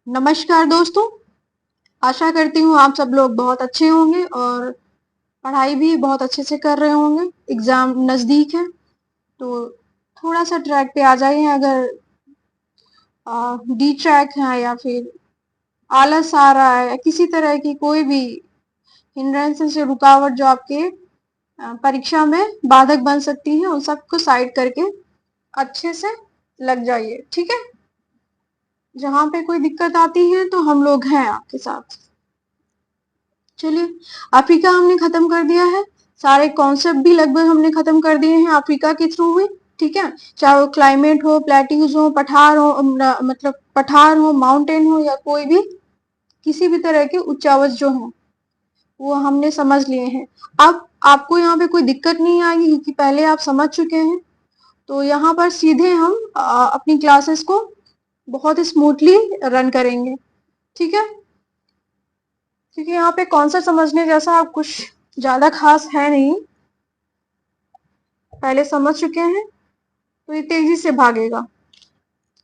नमस्कार दोस्तों। आशा करती हूँ आप सब लोग बहुत अच्छे होंगे और पढ़ाई भी बहुत अच्छे से कर रहे होंगे। एग्जाम नजदीक है तो थोड़ा सा ट्रैक पे आ जाइए। अगर डी ट्रैक है या फिर आलस आ रहा है या किसी तरह की कोई भी हिंड्रेंस से रुकावट जो आपके परीक्षा में बाधक बन सकती है, उन सबको साइड करके अच्छे से लग जाइए। ठीक है, जहां पे कोई दिक्कत आती है तो हम लोग हैं आपके साथ। चलिए, अफ्रीका हमने खत्म कर दिया है। सारे कॉन्सेप्ट भी लगभग हमने खत्म कर दिए हैं अफ्रीका के थ्रू ही। ठीक है, चाहे वो क्लाइमेट हो, प्लेट्यूज हो, पठार हो, मतलब पठार हो, माउंटेन हो, या कोई भी किसी भी तरह के उच्चावच जो है वो हमने समझ लिए हैं। अब आपको यहाँ पे कोई दिक्कत नहीं आएगी क्योंकि पहले आप समझ चुके हैं। तो यहाँ पर सीधे हम अपनी क्लासेस को बहुत स्मूथली रन करेंगे। ठीक है, क्योंकि यहाँ पे कॉन्सेप्ट समझने जैसा आप कुछ ज्यादा खास है नहीं, पहले समझ चुके हैं तो ये तेजी से भागेगा।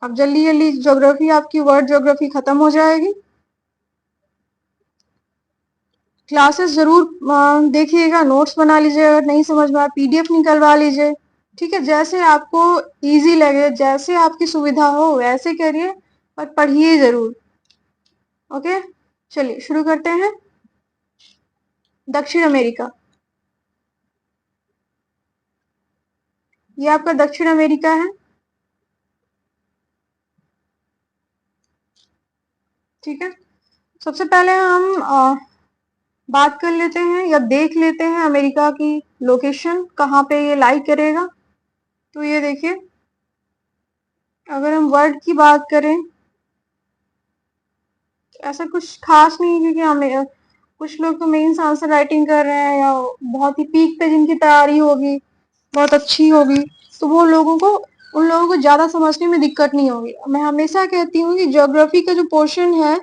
अब जल्दी जल्दी ज्योग्राफी, आपकी वर्ल्ड ज्योग्राफी खत्म हो जाएगी। क्लासेस जरूर देखिएगा, नोट्स बना लीजिए, अगर नहीं समझ में आए पीडीएफ निकलवा लीजिए। ठीक है, जैसे आपको इजी लगे, जैसे आपकी सुविधा हो वैसे करिए, पर पढ़िए जरूर। ओके, चलिए शुरू करते हैं। दक्षिण अमेरिका, ये आपका दक्षिण अमेरिका है। ठीक है, सबसे पहले हम बात कर लेते हैं या देख लेते हैं अमेरिका की लोकेशन कहाँ पे ये लाई करेगा। तो ये देखिए, अगर हम वर्ल्ड की बात करें तो ऐसा कुछ खास नहीं है, क्योंकि हमें कुछ लोग तो मेंस आंसर राइटिंग कर रहे हैं या बहुत ही पीक पे जिनकी तैयारी होगी, बहुत अच्छी होगी, तो वो लोगों को, उन लोगों को ज्यादा समझने में दिक्कत नहीं होगी। मैं हमेशा कहती हूँ कि ज्योग्राफी का जो पोर्शन है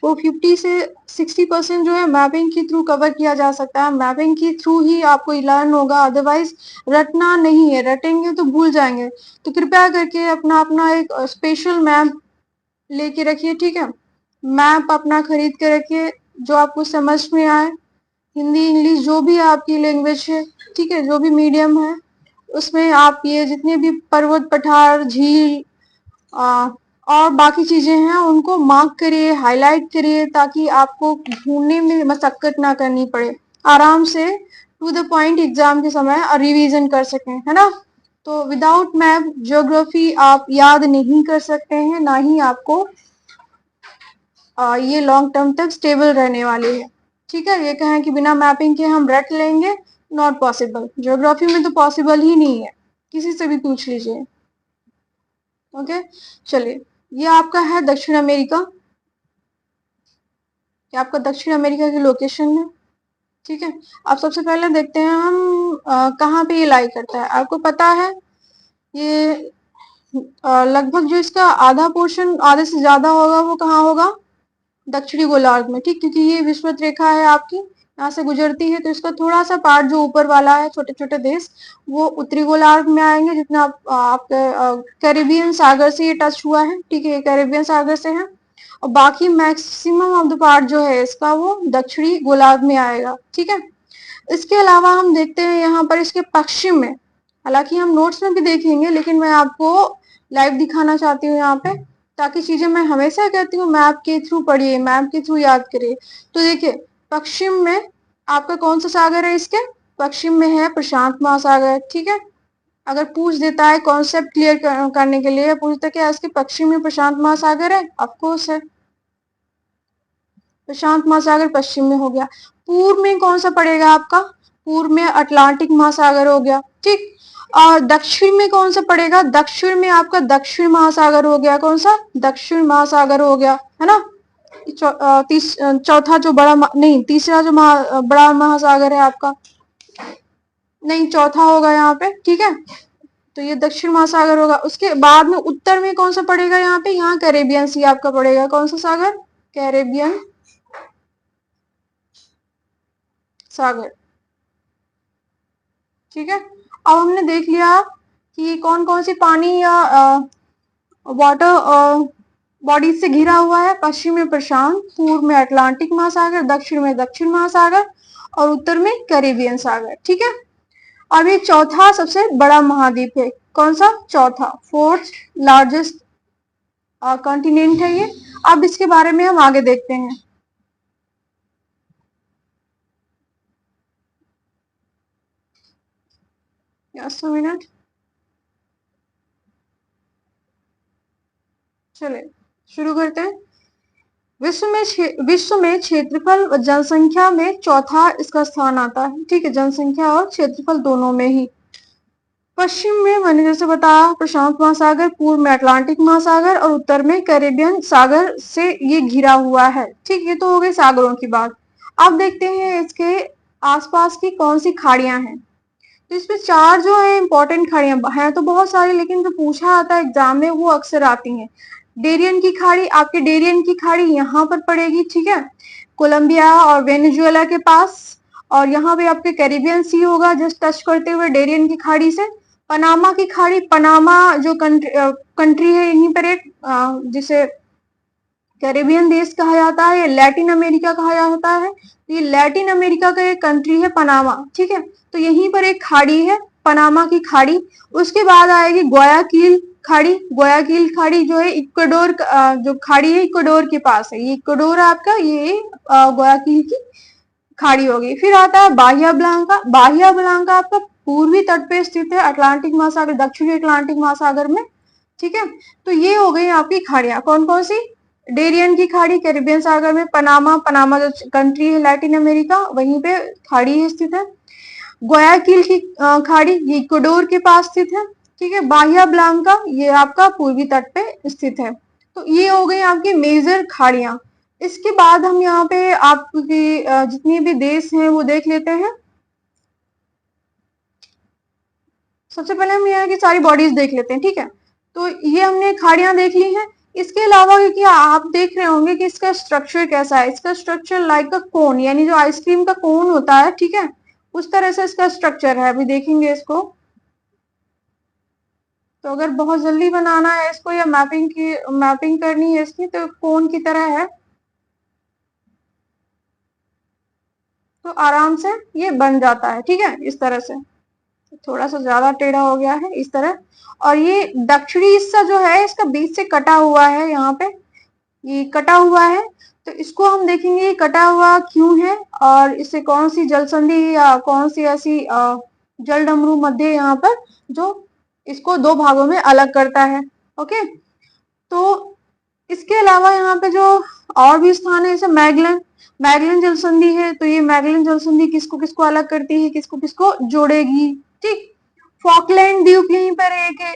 वो 50 से 60% जो है मैपिंग के थ्रू कवर किया जा सकता है। मैपिंग के थ्रू ही आपको लर्न होगा, अदरवाइज रटना नहीं है, रटेंगे तो भूल जाएंगे। तो कृपया करके अपना अपना एक स्पेशल मैप लेके रखिए। ठीक है, मैप अपना खरीद के रखिए जो आपको समझ में आए, हिंदी इंग्लिश जो भी आपकी लैंग्वेज है। ठीक है, जो भी मीडियम है उसमें आप ये जितने भी पर्वत, पठार, झील और बाकी चीजें हैं उनको मार्क करिए, हाईलाइट करिए, ताकि आपको ढूंढने में मशक्कत ना करनी पड़े, आराम से टू द पॉइंट एग्जाम के समय रिवीजन कर सकें, है ना। तो विदाउट मैप ज्योग्राफी आप याद नहीं कर सकते हैं, ना ही आपको ये लॉन्ग टर्म तक स्टेबल रहने वाली है। ठीक है, ये कहें कि बिना मैपिंग के हम रट लेंगे, नॉट पॉसिबल। ज्योग्राफी में तो पॉसिबल ही नहीं है, किसी से भी पूछ लीजिए। ओके, चलिए, ये आपका है दक्षिण अमेरिका, ये आपका दक्षिण अमेरिका की लोकेशन है। ठीक है, अब सबसे पहले देखते हैं हम कहाँ पे ये लाई करता है। आपको पता है ये लगभग जो इसका आधा पोर्शन, आधे से ज्यादा होगा, वो कहाँ होगा, दक्षिणी गोलार्ध में। ठीक, क्योंकि ये विषुवत रेखा है आपकी, यहाँ से गुजरती है, तो इसका थोड़ा सा पार्ट जो ऊपर वाला है, छोटे छोटे देश, वो उत्तरी गोलार्ध में आएंगे। जितना आपके कैरिबियन सागर से ये टच हुआ है, ठीक है, ये कैरिबियन सागर से है, और बाकी मैक्सिमम ऑफ द पार्ट जो है इसका वो दक्षिणी गोलार्ध में आएगा। ठीक है, इसके अलावा हम देखते हैं यहाँ पर इसके पश्चिम में, हालांकि हम नोट्स में भी देखेंगे लेकिन मैं आपको लाइव दिखाना चाहती हूँ यहाँ पे, ताकि चीजें, मैं हमेशा कहती हूँ मैप के थ्रू पढ़िए, मैप के थ्रू याद करिए। तो देखिए, पश्चिम में आपका कौन सा सागर है, इसके पश्चिम में है प्रशांत महासागर। ठीक है, अगर पूछ देता है कॉन्सेप्ट क्लियर करने के लिए, पूछता है क्या इसके पश्चिम में प्रशांत महासागर है, ऑफकोर्स है, प्रशांत महासागर पश्चिम में हो गया। पूर्व में कौन सा पड़ेगा आपका, पूर्व में अटलांटिक महासागर हो गया। ठीक, और दक्षिण में कौन सा पड़ेगा, दक्षिण में आपका दक्षिण महासागर हो गया। कौन सा, दक्षिण महासागर हो गया, है ना। चौथा जो बड़ा नहीं, तीसरा जो बड़ा महासागर है आपका, नहीं चौथा होगा यहाँ पे। ठीक है, तो ये दक्षिण महासागर होगा। उसके बाद में उत्तर में कौन सा पड़ेगा, यहाँ पे, यहाँ कैरेबियन सी आपका पड़ेगा। कौन सा सागर, कैरेबियन सागर। ठीक है, अब हमने देख लिया कि कौन कौन सी पानी या वाटर बॉडीज से घिरा हुआ है। पश्चिम में प्रशांत, पूर्व में अटलांटिक महासागर, दक्षिण में दक्षिण महासागर और उत्तर में कैरेबियन सागर। ठीक है, अब ये चौथा सबसे बड़ा महाद्वीप है। कौन सा? चौथा, फोर्थ लार्जेस्ट कॉन्टिनेंट है ये। अब इसके बारे में हम आगे देखते हैं। जस्ट मिनट, चले शुरू करते हैं। विश्व में क्षेत्रफल व जनसंख्या में चौथा इसका स्थान आता है। ठीक है, जनसंख्या और क्षेत्रफल दोनों में ही। पश्चिम में मैंने जैसे बताया प्रशांत महासागर, पूर्व में अटलांटिक महासागर और उत्तर में कैरेबियन सागर से ये घिरा हुआ है। ठीक, ये तो हो गई सागरों की बात। अब देखते हैं इसके आसपास की कौन सी खाड़ियां हैं। तो इसमें चार जो है इंपॉर्टेंट खाड़ियां हैं, तो बहुत सारी, लेकिन जो पूछा आता है एग्जाम में वो अक्सर आती हैं। डेरियन की खाड़ी, आपके डेरियन की खाड़ी यहाँ पर पड़ेगी। ठीक है, कोलंबिया और वेनेजुएला के पास। और यहाँ पे आपके कैरिबियन सी होगा जस्ट टच करते हुए डेरियन की खाड़ी से। पनामा की खाड़ी, पनामा जो कंट्री है यहीं पर एक, जिसे कैरेबियन देश कहा जाता है या लैटिन अमेरिका कहा जाता है। ये लैटिन अमेरिका का एक कंट्री है पनामा। ठीक है, तो यहीं पर एक खाड़ी है पनामा की खाड़ी। उसके बाद आएगी ग्वायाकिल खाड़ी। ग्वायाकिल खाड़ी जो है इक्वाडोर, जो खाड़ी है इक्वाडोर के पास है। ये इक्वाडोर है आपका, ये ग्वायाकिल की खाड़ी होगी। फिर आता है बाहिया ब्लांका। बाहिया ब्लांका आपका पूर्वी तट पे स्थित है अटलांटिक महासागर, दक्षिणी अटलांटिक महासागर में। ठीक है, तो ये हो गई आपकी खाड़ियां। कौन कौन सी? डेरियन की खाड़ी कैरिबियन सागर में, पनामा, पनामा जो कंट्री है लैटिन अमेरिका वहीं पे खाड़ी स्थित है। ग्वायाकिल की खाड़ी ये इक्वाडोर के पास स्थित है। ठीक है, बाहिया ब्लांका ये आपका पूर्वी तट पे स्थित है। तो ये हो गई आपकी मेजर खाड़ियां। इसके बाद हम यहाँ पे आपकी जितनी भी देश हैं वो देख लेते हैं। सबसे पहले हम यहाँ की सारी बॉडीज देख लेते हैं। ठीक है, तो ये हमने खाड़ियां देख ली हैं। इसके अलावा क्योंकि आप देख रहे होंगे कि इसका स्ट्रक्चर कैसा है। इसका स्ट्रक्चर लाइक अ कोन, यानी जो आइसक्रीम का कोन होता है, ठीक है, उस तरह से इसका स्ट्रक्चर है। अभी देखेंगे इसको। तो अगर बहुत जल्दी बनाना है इसको या मैपिंग करनी है इसकी, तो कोन की तरह है, तो आराम से ये बन जाता है। ठीक है, इस तरह से। थोड़ा सा ज्यादा टेढ़ा हो गया है इस तरह। और ये दक्षिणी हिस्सा जो है इसका बीच से कटा हुआ है, यहाँ पे ये कटा हुआ है। तो इसको हम देखेंगे ये कटा हुआ क्यों है और इससे कौन सी जल संधि या कौन सी ऐसी जल डमरू मध्य यहाँ पर जो इसको दो भागों में अलग करता है। ओके, तो इसके अलावा यहाँ पे जो और भी स्थान है, जैसे मैगलन जल संधि है। तो ये मैगलन जल संधि किसको किसको अलग करती है, किसको किसको जोड़ेगी। ठीक, फॉकलैंड द्वीप यहीं पर एक है,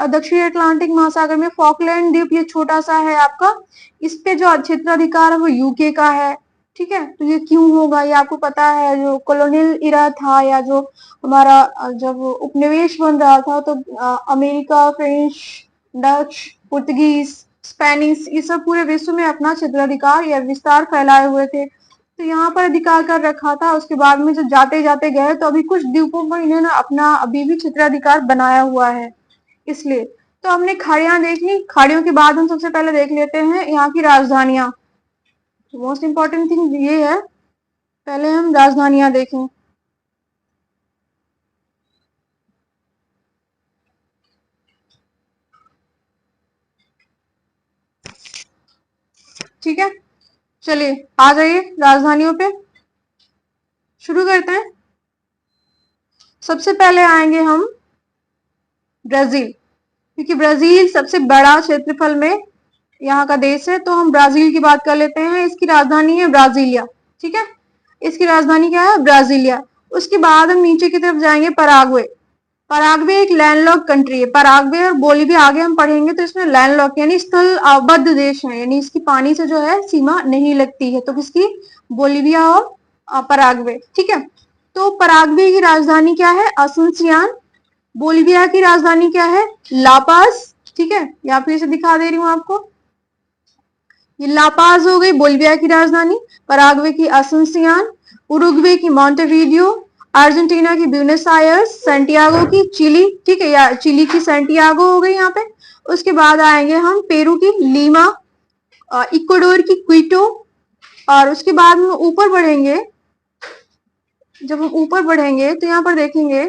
दक्षिणी अटलांटिक महासागर में फॉकलैंड द्वीप ये छोटा सा है आपका। इस पे जो क्षेत्राधिकार है वो यूके का है। ठीक है, तो ये क्यों होगा ये आपको पता है। जो कॉलोनियल इरा था या जो हमारा जब उपनिवेश बन रहा था, तो America, French, Dutch, Portuguese, Spanish, ये सब पूरे विश्व में अपना क्षेत्राधिकार या विस्तार फैलाए हुए थे। तो यहाँ पर अधिकार कर रखा था। उसके बाद में जब जाते जाते गए तो अभी कुछ द्वीपों पर इन्होंने अपना अभी भी क्षेत्राधिकार बनाया हुआ है। इसलिए तो हमने खाड़ियां देख ली। खाड़ियों के बाद हम सबसे पहले देख लेते हैं यहाँ की राजधानियां। मोस्ट इंपॉर्टेंट थिंग ये है, पहले हम राजधानियां देखें। ठीक है, चलिए आ जाइए राजधानियों पे, शुरू करते हैं। सबसे पहले आएंगे हम ब्राजील, क्योंकि ब्राजील सबसे बड़ा क्षेत्रफल में यहाँ का देश है। तो हम ब्राजील की बात कर लेते हैं। इसकी राजधानी है ब्राजीलिया। ठीक है, इसकी राजधानी क्या है? ब्राजीलिया। उसके बाद हम नीचे की तरफ जाएंगे, पराग्वे। पराग्वे एक लैंडलॉक कंट्री है। पराग्वे और बोलीविया आगे हम पढ़ेंगे, तो इसमें लैंडलॉक यानी स्थल आबद्ध देश है, यानी इसकी पानी से जो है सीमा नहीं लगती है। तो किसकी? बोलीविया और पराग्वे। ठीक है, तो पराग्वे की राजधानी क्या है? असुनसियान। बोलीविया की राजधानी क्या है? लापाज। ठीक है, यहाँ पे इसे दिखा दे रही हूँ आपको। ये लापाज हो गई बोलीविया की राजधानी, पराग्वे की असुनसियान, उरुग्वे की मॉन्टेवीडियो, अर्जेंटीना की ब्यूनस आयर्स, सैंटियागो की चिली। ठीक है, या चिली की सैंटियागो हो गई यहाँ पे, उसके बाद आएंगे हम पेरू की लीमा, इक्वाडोर की क्विटो, और उसके बाद हम ऊपर बढ़ेंगे। जब हम ऊपर बढ़ेंगे तो यहाँ पर देखेंगे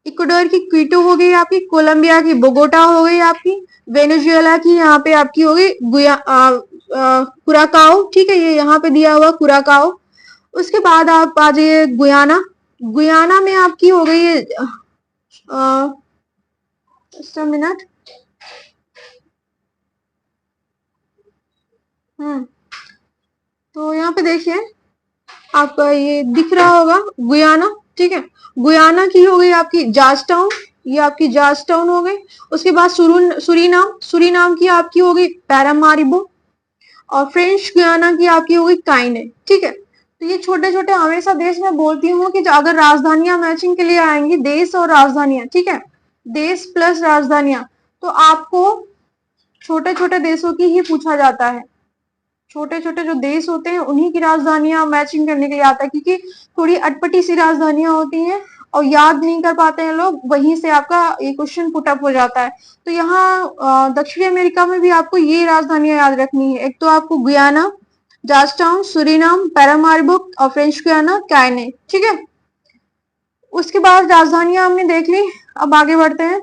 इक्वाडोर की क्विटो हो गई आपकी, कोलंबिया की बोगोटा हो गई आपकी, वेनेजुएला की यहाँ पे आपकी हो गई कुराकाओ, ठीक है, ये यहाँ पे दिया हुआ कुराकाओ। उसके बाद आप आ जाइए गुयाना। गुयाना में आपकी हो गई मिनट। तो यहाँ पे देखिए आपका ये दिख रहा होगा गुयाना, ठीक है। गुयाना की हो गई आपकी जॉर्ज टाउन, ये आपकी जॉर्ज टाउन हो गई। उसके बाद सुरीनाम, सुरीनाम की आपकी हो गई पैरामारिबो, और फ्रेंच गुयाना की आपकी हो गई काइने, ठीक है। तो ये छोटे छोटे हमेशा देश में बोलती हूँ कि अगर राजधानियां मैचिंग के लिए आएंगी, देश और राजधानियां, ठीक है, देश प्लस राजधानियां, तो आपको छोटे छोटे देशों की ही पूछा जाता है। छोटे छोटे जो देश होते हैं उन्हीं की राजधानियां मैचिंग करने के लिए आता है, क्योंकि थोड़ी अटपटी सी राजधानियां होती हैं और याद नहीं कर पाते हैं लोग, वहीं से आपका ये क्वेश्चन पुटअप हो जाता है। तो यहाँ दक्षिणी अमेरिका में भी आपको ये राजधानियां याद रखनी है। एक तो आपको Guyana, George town, Suriname, Paramaribo और फ्रेंच गुयाना, काइने, ठीक है। उसके बाद राजधानियां हमने देख ली, अब आगे बढ़ते हैं।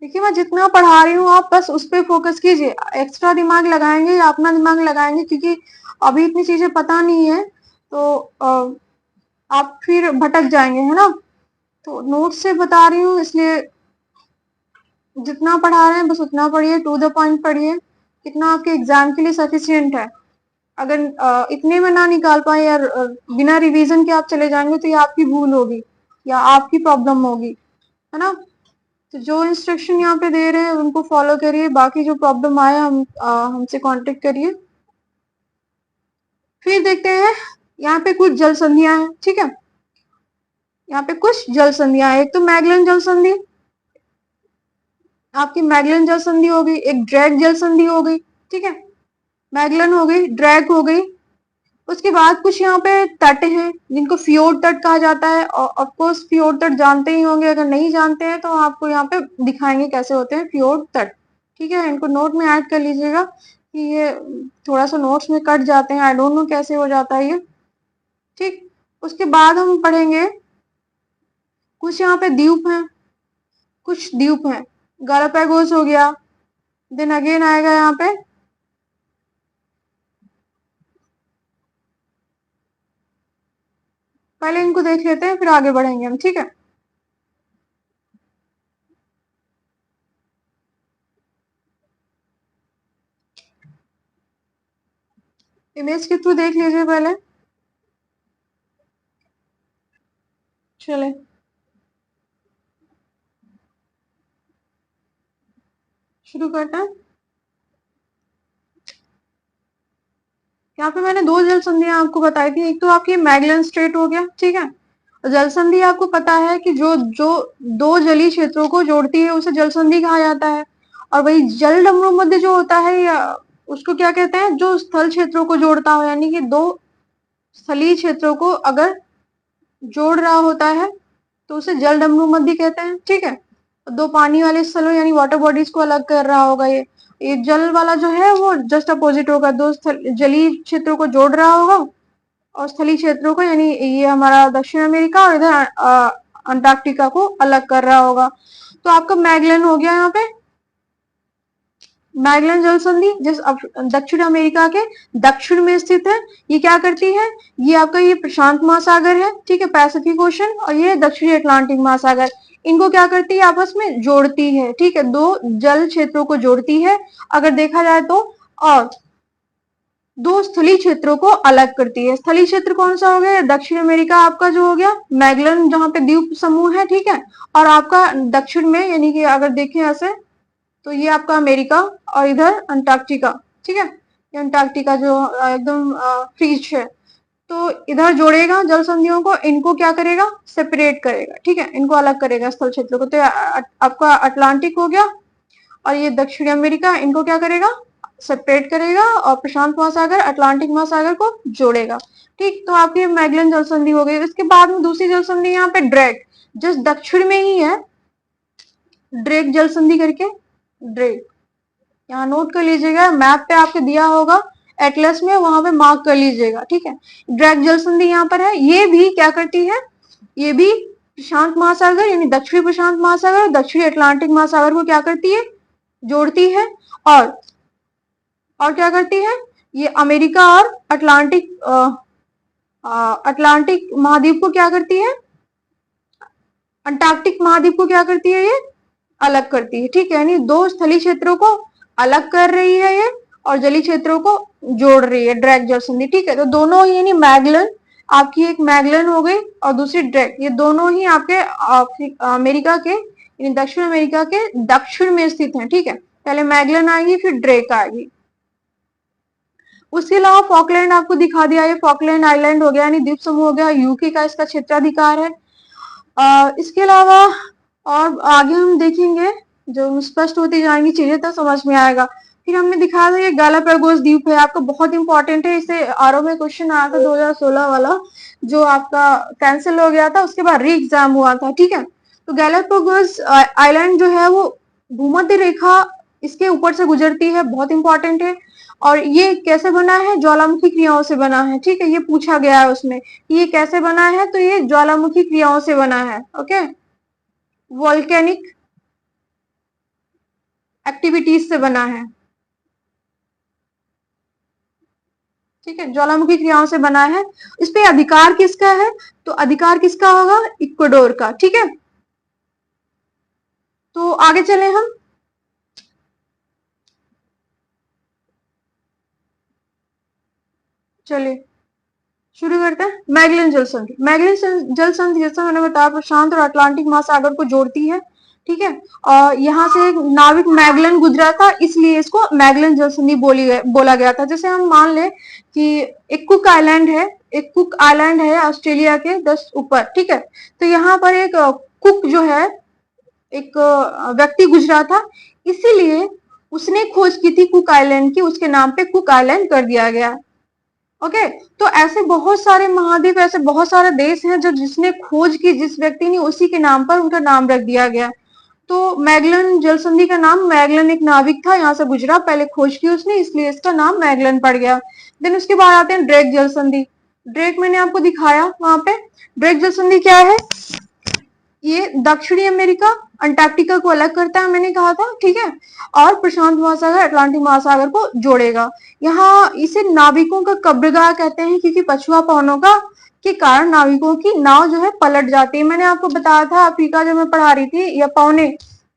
देखिए मैं जितना पढ़ा रही हूँ आप बस उस पर फोकस कीजिए, एक्स्ट्रा दिमाग लगाएंगे या अपना दिमाग लगाएंगे, क्योंकि अभी इतनी चीजें पता नहीं है तो आप फिर भटक जाएंगे, है ना। तो नोट से बता रही हूँ, इसलिए जितना पढ़ा रहे हैं बस उतना पढ़िए, टू द पॉइंट पढ़िए, कितना आपके एग्जाम के लिए सफिशियंट है। अगर इतने में ना निकाल पाए या बिना रिवीजन के आप चले जाएंगे तो ये आपकी भूल होगी या आपकी प्रॉब्लम होगी, है ना। तो जो इंस्ट्रक्शन यहाँ पे दे रहे हैं उनको फॉलो करिए, बाकी जो प्रॉब्लम आए हमसे कांटेक्ट करिए। फिर देखते हैं यहाँ पे कुछ जल संधियां हैं, ठीक है। यहाँ पे कुछ जल संधियां हैं, एक तो मैगलन जल संधि, आपकी मैगलन जल संधि हो गई, एक ड्रैग जल संधि हो गई, ठीक है। मैगलन हो गई, ड्रैग हो गई। उसके बाद कुछ यहाँ पे तट हैं जिनको फियोर्ड तट कहा जाता है, और ऑफ कोर्स फियोर्ड तट जानते ही होंगे, अगर नहीं जानते हैं तो आपको यहाँ पे दिखाएंगे कैसे होते हैं फियोर्ड तट, ठीक है। इनको नोट में ऐड कर लीजिएगा कि ये थोड़ा सा नोट्स में कट जाते हैं, आई डोंट नो कैसे हो जाता है ये, ठीक। उसके बाद हम पढ़ेंगे कुछ यहाँ पे द्वीप हैं, कुछ द्वीप हैं, गालापागोस हो गया, देन अगेन आएगा यहाँ पे पहले इनको देख लेते हैं फिर आगे बढ़ेंगे हम, ठीक है। इमेज के थ्रू देख लीजिए पहले, चले शुरू करते हैं। यहाँ पे मैंने दो जल संधियां आपको बताई थी, एक तो आपकी मैगलन स्ट्रेट हो गया, ठीक है। जल संधि आपको पता है कि जो जो दो जलीय क्षेत्रों को जोड़ती है उसे जल संधि कहा जाता है, और वही जल डमरू मध्य जो होता है या उसको क्या कहते हैं, जो स्थल क्षेत्रों को जोड़ता हो, यानी कि दो स्थलीय क्षेत्रों को अगर जोड़ रहा होता है तो उसे जल डमरू मध्य कहते हैं, ठीक है। दो पानी वाले स्थलों यानी वाटर बॉडीज को अलग कर रहा होगा, ये जल वाला जो है वो जस्ट अपोजिट होगा, दो जलीय क्षेत्रों को जोड़ रहा होगा और स्थलीय क्षेत्रों को, यानी ये हमारा दक्षिण अमेरिका और इधर अंटार्कटिका को अलग कर रहा होगा। तो आपका मैगलन हो गया यहाँ पे, मैगलन जल संधि जिस दक्षिण अमेरिका के दक्षिण में स्थित है। ये क्या करती है, ये आपका ये प्रशांत महासागर है, ठीक है, पैसिफिक ओशन, और ये दक्षिणी अटलांटिक महासागर, इनको क्या करती है, आपस में जोड़ती है, ठीक है, दो जल क्षेत्रों को जोड़ती है अगर देखा जाए तो, और दो स्थलीय क्षेत्रों को अलग करती है। स्थलीय क्षेत्र कौन सा हो गया, दक्षिण अमेरिका आपका जो हो गया मैगलन, जहां पे द्वीप समूह है, ठीक है, और आपका दक्षिण में यानी कि अगर देखें ऐसे तो ये आपका अमेरिका और इधर अंटार्कटिका, ठीक है, ये अंटार्कटिका जो एकदम फ्रीज है, तो इधर जोड़ेगा जल संधियों को, इनको क्या करेगा, सेपरेट करेगा, ठीक है, इनको अलग करेगा स्थल क्षेत्र को। तो आपका अटलांटिक हो गया और ये दक्षिणी अमेरिका, इनको क्या करेगा, सेपरेट करेगा और प्रशांत महासागर अटलांटिक महासागर को जोड़ेगा। ठीक, तो आपकी मैगलन जल संधि हो गई। इसके बाद में दूसरी जल संधि यहाँ पे ड्रेक, जस्ट दक्षिण में ही है, ड्रेक जल संधि करके, ड्रेक यहाँ नोट कर लीजिएगा, मैप पे आपके दिया होगा एटलस में, वहां पे मार्क कर लीजिएगा। ठीक है, ड्रेक जल संधि यहाँ पर है। ये भी क्या करती है, ये भी प्रशांत महासागर यानी दक्षिणी प्रशांत महासागर और दक्षिणी अटलांटिक महासागर को क्या करती है, जोड़ती है। और क्या करती है, ये अमेरिका और अटलांटिक महाद्वीप को क्या करती है, अंटार्कटिक महाद्वीप को क्या करती है, ये अलग करती है। ठीक है, यानी दो स्थलीय क्षेत्रों को अलग कर रही है ये, और जलीय क्षेत्रों को जोड़ रही है, ड्रैक जल संधि। ठीक है, तो दोनों यानी मैगलन, आपकी एक मैगलन हो गई और दूसरी ड्रैक, ये दोनों ही आपके अमेरिका के यानी दक्षिण अमेरिका के दक्षिण में स्थित हैं। ठीक है, पहले मैगलन आएगी फिर ड्रेक आएगी। उसके अलावा फॉकलैंड आपको दिखा दिया, ये फॉकलैंड आइलैंड हो गया यानी द्वीप समूह हो गया, यूके का इसका क्षेत्राधिकार है। इसके अलावा और आगे हम देखेंगे, जो स्पष्ट होती जाएंगी चीजें तो समझ में आएगा। फिर हमने दिखाया था ये गैलापागोस द्वीप है, आपका बहुत इंपॉर्टेंट है, इसे आरओ में क्वेश्चन आया था 2016 वाला, जो आपका कैंसिल हो गया था, उसके बाद री एग्जाम हुआ था। ठीक है, तो गैलापागोस आइलैंड जो है वो भूमध्य रेखा इसके ऊपर से गुजरती है, बहुत इंपॉर्टेंट है। और ये कैसे बना है, ज्वालामुखी क्रियाओं से बना है। ठीक है, ये पूछा गया है उसमें ये कैसे बना है, तो ये ज्वालामुखी क्रियाओं से बना है। ओके, वोल्केनिक एक्टिविटीज से बना है। ठीक है, ज्वालामुखी क्रियाओं से बना है। इस पे अधिकार किसका है, तो अधिकार किसका होगा, इक्वाडोर का। ठीक है, तो आगे चले हम, चलिए शुरू करते हैं। मैगलन जल संधि, मैगलन जल संधि जैसा मैंने बताया प्रशांत और अटलांटिक महासागर को जोड़ती है। ठीक है, और यहाँ से एक नाविक मैगलन गुजरा था, इसलिए इसको मैगलन जल संधि बोला गया था। जैसे हम मान ले कि एक कुक आइलैंड है, एक कुक आइलैंड है ऑस्ट्रेलिया के 10 ऊपर। ठीक है, तो यहाँ पर एक कुक जो है, एक व्यक्ति गुजरा था, इसीलिए उसने खोज की थी कुक आइलैंड की, उसके नाम पे कुक आइलैंड कर दिया गया। ओके, तो ऐसे बहुत सारे महाद्वीप, ऐसे बहुत सारे देश हैं जो जिसने खोज की, जिस व्यक्ति ने, उसी के नाम पर उनका नाम रख दिया गया। तो मैगलन जल संधि का नाम, मैगलन एक नाविक था, यहाँ से गुजरा, पहले खोज की उसने, इसलिए इसका नाम मैगलन पड़ गया। देन उसके बाद आते हैं ड्रेक जल संधि। ड्रेक मैंने आपको दिखाया वहां पे। ड्रेक जल संधि क्या है, ये दक्षिणी अमेरिका अंटार्कटिका को अलग करता है, मैंने कहा था। ठीक है, और प्रशांत महासागर अटलांटिक महासागर को जोड़ेगा। यहाँ इसे नाविकों का कब्रगाह कहते हैं, क्योंकि पछुआ पवनों का के कारण नाविकों की नाव जो है पलट जाती है। मैंने आपको बताया था अफ्रीका जब मैं पढ़ा रही थी, या पौने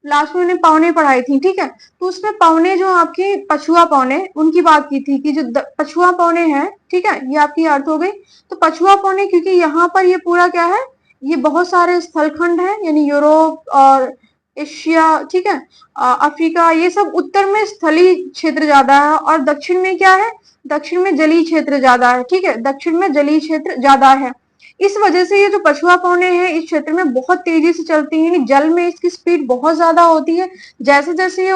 लास्ट में मैंने पौने पढ़ाई थी। ठीक है, तो उसमें पौने जो आपके पछुआ पौने, उनकी बात की थी कि जो पछुआ पौने हैं, ठीक है, ये आपकी अर्थ हो गई। तो पछुआ पौने, क्योंकि यहाँ पर ये पूरा क्या है, ये बहुत सारे स्थलखंड हैं, यानी यूरोप और एशिया, ठीक है, अफ्रीका, ये सब उत्तर में स्थलीय क्षेत्र ज्यादा है, और दक्षिण में क्या है, दक्षिण में जलीय क्षेत्र ज्यादा है। ठीक है, दक्षिण में जलीय क्षेत्र ज्यादा है। इस वजह से ये जो पछुआ पौने हैं इस क्षेत्र में बहुत तेजी से चलती हैं, जल में इसकी स्पीड बहुत ज्यादा होती है। जैसे जैसे ये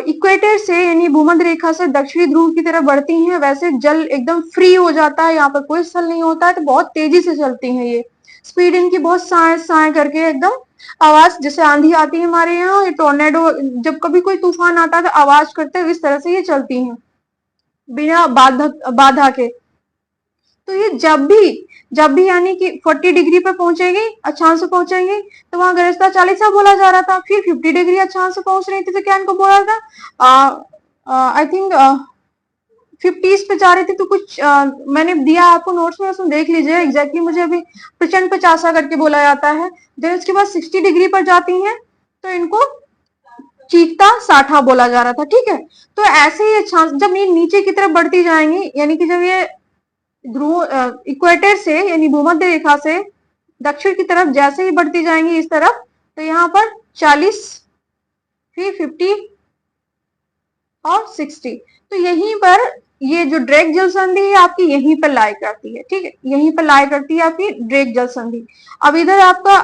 इक्वेटर से यानी भूमध्य रेखा से दक्षिणी ध्रुव की तरफ बढ़ती हैं, वैसे जल एकदम फ्री हो जाता है, यहाँ पर कोई स्थल नहीं होता है, तो बहुत तेजी से चलती हैं ये। स्पीड इनकी बहुत साए साए करके एकदम, आवाज जैसे आंधी आती है हमारे यहाँ, ये टोर्नेडो, जब कभी कोई तूफान आता है तो आवाज करते हैं, इस तरह से ये चलती हैं बिना बाधा के। तो ये जब भी यानी कि 40 डिग्री पे पहुंचेगी, अक्षांश पे पहुंचेंगी, तो वहां गर्जता 40 बोला जा रहा था, फिर 50 डिग्री अक्षांश पे पहुंच रही थी तो क्या इनको बोला था, आई थिंक 50 पे जा रही थी, तो कुछ मैंने दिया आपको नोट्स में, उसमें देख लीजिए एग्जैक्टली, मुझे अभी प्रचंड 50 करके बोला जाता है। देन उसके बाद 60 डिग्री पर जाती हैं तो इनको चीखता 60 बोला जा रहा था। ठीक है, तो ऐसे ही अक्षांश जब ये नीचे की तरफ बढ़ती जाएंगी, यानी कि जब ये ध्रुव इक्वेटर से यानी भूमध्य रेखा से दक्षिण की तरफ जैसे ही बढ़ती जाएंगी इस तरफ, तो यहाँ पर 40, फिर 50 और 60, तो यहीं पर ये जो ड्रेक जल संधि है आपकी यहीं पर लाई करती है। ठीक है, यहीं पर लाई करती है आपकी ड्रेक जल संधि। अब इधर आपका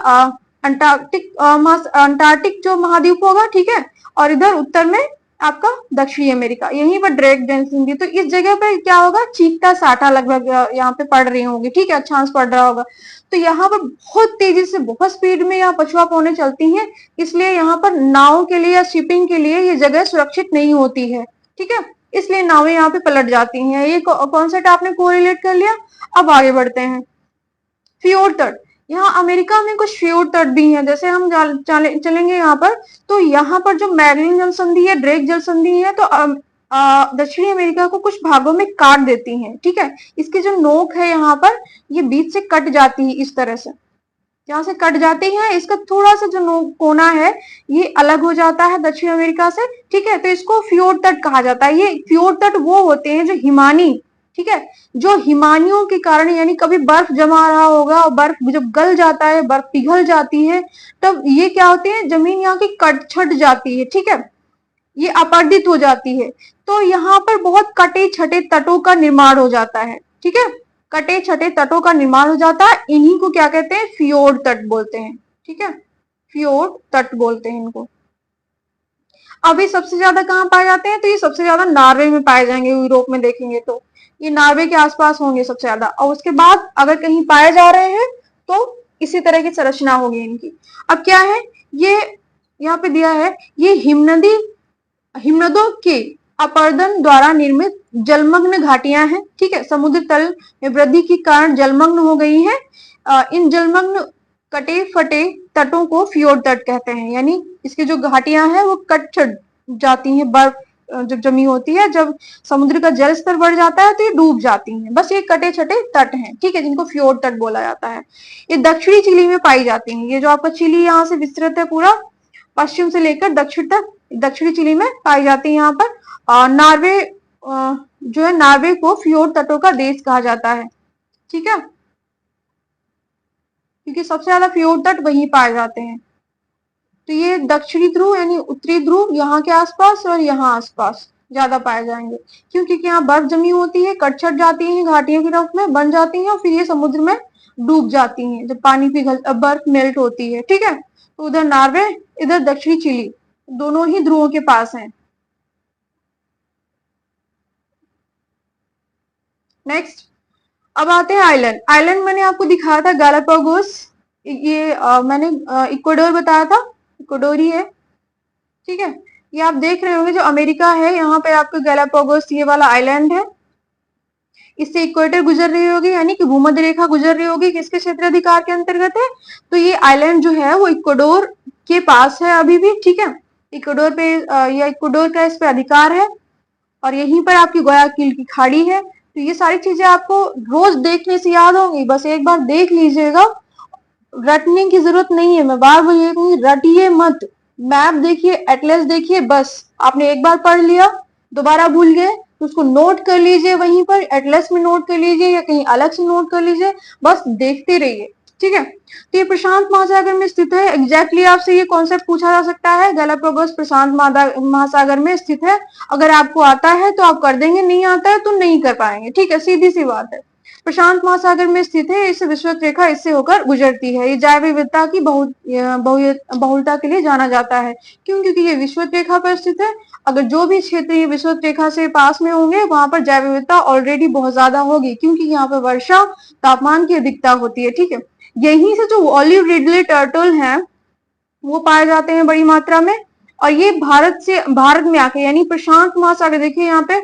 अंटार्कटिक जो महाद्वीप होगा, ठीक है, और इधर उत्तर में आपका दक्षिणी अमेरिका, यहीं पर ड्रेक डेंसिटी। तो इस जगह पर क्या होगा, चीखता साटा लगभग यहाँ पे पड़ रही होंगी, ठीक है, अक्षांश पड़ रहा होगा। तो यहाँ पर बहुत तेजी से, बहुत स्पीड में यहाँ पछुआ पौने चलती हैं, इसलिए यहाँ पर नाव के लिए या शिपिंग के लिए ये जगह सुरक्षित नहीं होती है, ठीक है, इसलिए नावें यहाँ पे पलट जाती हैं। ये कॉन्सेप्ट आपने कोरिलेट कर लिया। अब आगे बढ़ते हैं। फ्योर्ड तट, यहाँ अमेरिका में कुछ फ्योर्ड तट भी हैं। जैसे हम चलेंगे यहाँ पर, तो यहाँ पर जो मैगलिन जल संधि है, ड्रेक जल संधि है, तो दक्षिणी अमेरिका को कुछ भागों में काट देती हैं, ठीक है। इसकी जो नोक है यहाँ पर, ये बीच से कट जाती है इस तरह से, यहाँ से कट जाती है, इसका थोड़ा सा जो नोक कोना है ये अलग हो जाता है दक्षिण अमेरिका से, ठीक है। तो इसको फ्योर्ड तट कहा जाता है। ये फ्योर्ड तट वो होते हैं जो हिमानी, ठीक है, जो हिमानियों के कारण, यानी कभी बर्फ जमा रहा होगा और बर्फ जब गल जाता है, बर्फ पिघल जाती है, तब ये क्या होते हैं, जमीन यहाँ की कट छट जाती है, ठीक है, ये अपरदित हो जाती है। तो यहाँ पर बहुत कटे छटे तटों का निर्माण हो जाता है, ठीक है, कटे छटे तटों का निर्माण हो जाता है। इन्हीं को क्या कहते हैं, फ्योर्ड तट बोलते हैं, ठीक है, फ्योर्ड तट बोलते हैं इनको। अभी सबसे ज्यादा कहाँ पाए जाते हैं, तो ये सबसे ज्यादा नॉर्वे में पाए जाएंगे। यूरोप में देखेंगे तो ये नॉर्वे के आसपास होंगे सबसे ज्यादा, और उसके बाद अगर कहीं पाए जा रहे हैं तो इसी तरह की संरचना होगी इनकी। अब क्या है, ये यहाँ पे दिया है, ये हिमनदों के अपर्दन द्वारा निर्मित जलमग्न घाटियां हैं, ठीक है, समुद्र तल में वृद्धि के कारण जलमग्न हो गई हैं। इन जलमग्न कटे फटे तटों को फ्योर्ड तट कहते हैं, यानी इसकी जो घाटियां हैं वो कट छट जाती हैं, बर्फ जब जमी होती है, जब समुद्र का जल स्तर बढ़ जाता है तो ये डूब जाती हैं। बस ये कटे छटे तट हैं, ठीक है, जिनको फ्योर्ड तट बोला जाता है। ये दक्षिणी चिली में पाई जाती हैं। ये जो आपका चिली यहाँ से विस्तृत है पूरा, पश्चिम से लेकर दक्षिण तक, दक्षिणी चिली में पाई जाती है यहाँ पर। नॉर्वे जो है, नॉर्वे को फ्योर्ड तटों का देश कहा जाता है, ठीक है, क्योंकि सबसे ज्यादा फ्योर्ड तट वहीं पाए जाते हैं। तो ये दक्षिणी ध्रुव यानी उत्तरी ध्रुव यहाँ के आसपास और यहाँ आसपास ज्यादा पाए जाएंगे, क्योंकि यहाँ बर्फ जमी होती है, कट छट जाती है, घाटियों के रूप में बन जाती हैं और फिर ये समुद्र में डूब जाती हैं जब पानी पिघल, बर्फ मेल्ट होती है, ठीक है। तो उधर नॉर्वे, इधर दक्षिणी चिली, दोनों ही ध्रुवों के पास हैं। नेक्स्ट, अब आते हैं आइलैंड। आइलैंड मैंने आपको दिखाया था गालापागोस, ये मैंने इक्वाडोर बताया था, इक्वाडोर ही है, ठीक है। ये आप देख रहे होंगे जो अमेरिका है, यहाँ पे आपको गैलापागोस ये वाला आइलैंड है, इससे इक्वेटर गुजर रही होगी, यानी कि भूमध्य रेखा गुजर रही होगी, किसके क्षेत्राधिकार के अंतर्गत है, तो ये आइलैंड जो है वो इक्वाडोर के पास है अभी भी, ठीक है। इक्वाडोर पे या इक्वाडोर का इस पे अधिकार है, और यहीं पर आपकी गुयाकिल की खाड़ी है। तो ये सारी चीजें आपको रोज देखने से याद होंगी, बस एक बार देख लीजिएगा, रटने की जरूरत नहीं है। मैं बार बार ये कहूंगी, रटिए मत, मैप देखिए, एटलस देखिए, बस आपने एक बार पढ़ लिया, दोबारा भूल गए तो उसको नोट कर लीजिए, वहीं पर एटलस में नोट कर लीजिए या कहीं अलग से नोट कर लीजिए, बस देखते रहिए, ठीक है। तो ये प्रशांत महासागर में स्थित है। एग्जैक्टली आपसे ये कॉन्सेप्ट पूछा जा सकता है, गैलापागोस प्रशांत महासागर में स्थित है। अगर आपको आता है तो आप कर देंगे, नहीं आता है तो नहीं कर पाएंगे, ठीक है, सीधी सी बात है। प्रशांत महासागर में स्थित है, इस विषुवत रेखा इससे होकर गुजरती है। ये जैव विविधता की बहुलता के लिए जाना जाता है। क्यों? क्योंकि ये विषुवत रेखा पर स्थित है। अगर जो भी क्षेत्र ये विषुवत रेखा से पास में होंगे वहां पर जैव विविधता ऑलरेडी बहुत ज्यादा होगी, क्योंकि यहाँ पर वर्षा, तापमान की अधिकता होती है, ठीक है। यहीं से जो ऑलिव रिडले टर्टल हैं वो पाए जाते हैं बड़ी मात्रा में, और ये भारत में आके, यानी प्रशांत महासागर, देखिए यहाँ पे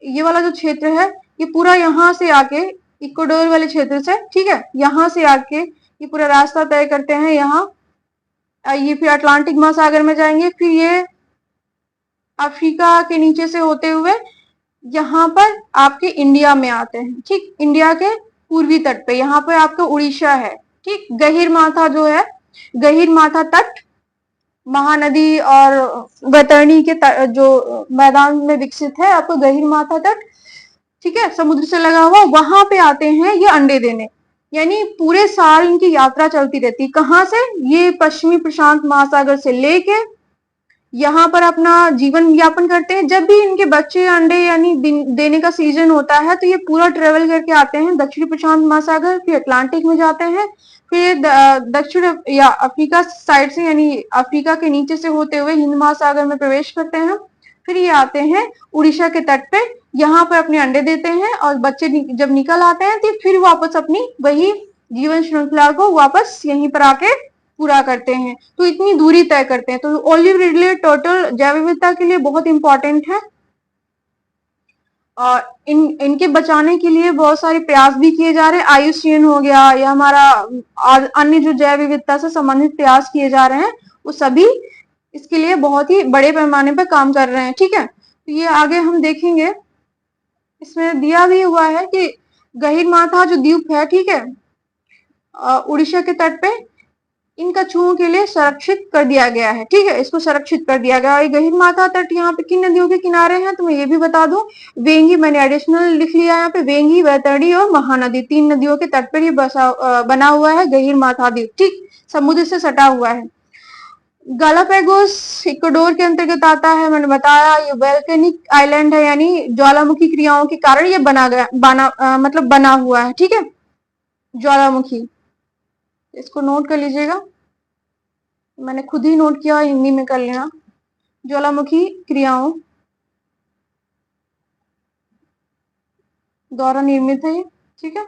ये वाला जो क्षेत्र है ये पूरा यहाँ से आके इक्वाडोर वाले क्षेत्र से, ठीक है, यहाँ से आके ये पूरा रास्ता तय करते हैं यहाँ, ये फिर अटलांटिक महासागर में जाएंगे, फिर ये अफ्रीका के नीचे से होते हुए यहाँ पर आपके इंडिया में आते हैं, ठीक, इंडिया के पूर्वी तट पे, यहाँ पे आपका उड़ीसा है, ठीक। गहीर माथा जो है, गहीर माथा तट महानदी और वैतरणी के जो मैदान में विकसित है आपको गहीर माथा तट, ठीक है, समुद्र से लगा हुआ, वहां पे आते हैं ये अंडे देने। यानी पूरे साल इनकी यात्रा चलती रहती। कहाँ से? ये पश्चिमी प्रशांत महासागर से लेके यहाँ पर अपना जीवन यापन करते हैं। जब भी इनके बच्चे अंडे यानी देने का सीजन होता है तो ये पूरा ट्रेवल करके आते हैं दक्षिणी प्रशांत महासागर, फिर अटलांटिक में जाते हैं, फिर दक्षिण या अफ्रीका साइड से यानी अफ्रीका के नीचे से होते हुए हिंद महासागर में प्रवेश करते हैं, फिर ये आते हैं उड़ीसा के तट पे, यहाँ पर अपने अंडे देते हैं और बच्चे जब निकल आते हैं तो फिर वापस अपनी वही जीवन श्रृंखला को वापस यहीं पर आके पूरा करते हैं। तो इतनी दूरी तय करते हैं। तो ओलिव रिडले टर्टल जैव विविधता के लिए बहुत इंपॉर्टेंट है और इनके बचाने के लिए बहुत सारे प्रयास भी किए जा रहे हैं। IUCN हो गया या हमारा अन्य जो जैव विविधता से संबंधित प्रयास किए जा रहे हैं वो सभी इसके लिए बहुत ही बड़े पैमाने पर काम कर रहे हैं। ठीक है, तो ये आगे हम देखेंगे। इसमें दिया भी हुआ है कि गहीरमाथा जो द्वीप है, ठीक है, उड़ीसा के तट पे, इन कछुओं के लिए संरक्षित कर दिया गया है। ठीक है, इसको संरक्षित कर दिया गया। गहीरमाथा तट यहाँ पे किन नदियों के किनारे हैं तो मैं ये भी बता दूं, वेंगी, मैंने एडिशनल लिख लिया यहाँ पे, वेंगी, वैतरणी और महानदी, 3 नदियों के तट पर ही बना हुआ है गहीरमाथा द्वीप। ठीक, समुद्र से सटा हुआ है। गालापैगोस इक्वाडोर के अंतर्गत आता है। मैंने बताया ये वोल्केनिक आइलैंड है, यानी ज्वालामुखी क्रियाओं के कारण ये मतलब बना हुआ है। ठीक है, ज्वालामुखी, इसको नोट कर लीजिएगा, मैंने खुद ही नोट किया, हिंदी में कर लेना। ज्वालामुखी क्रियाओं द्वारा निर्मित है ये। ठीक है,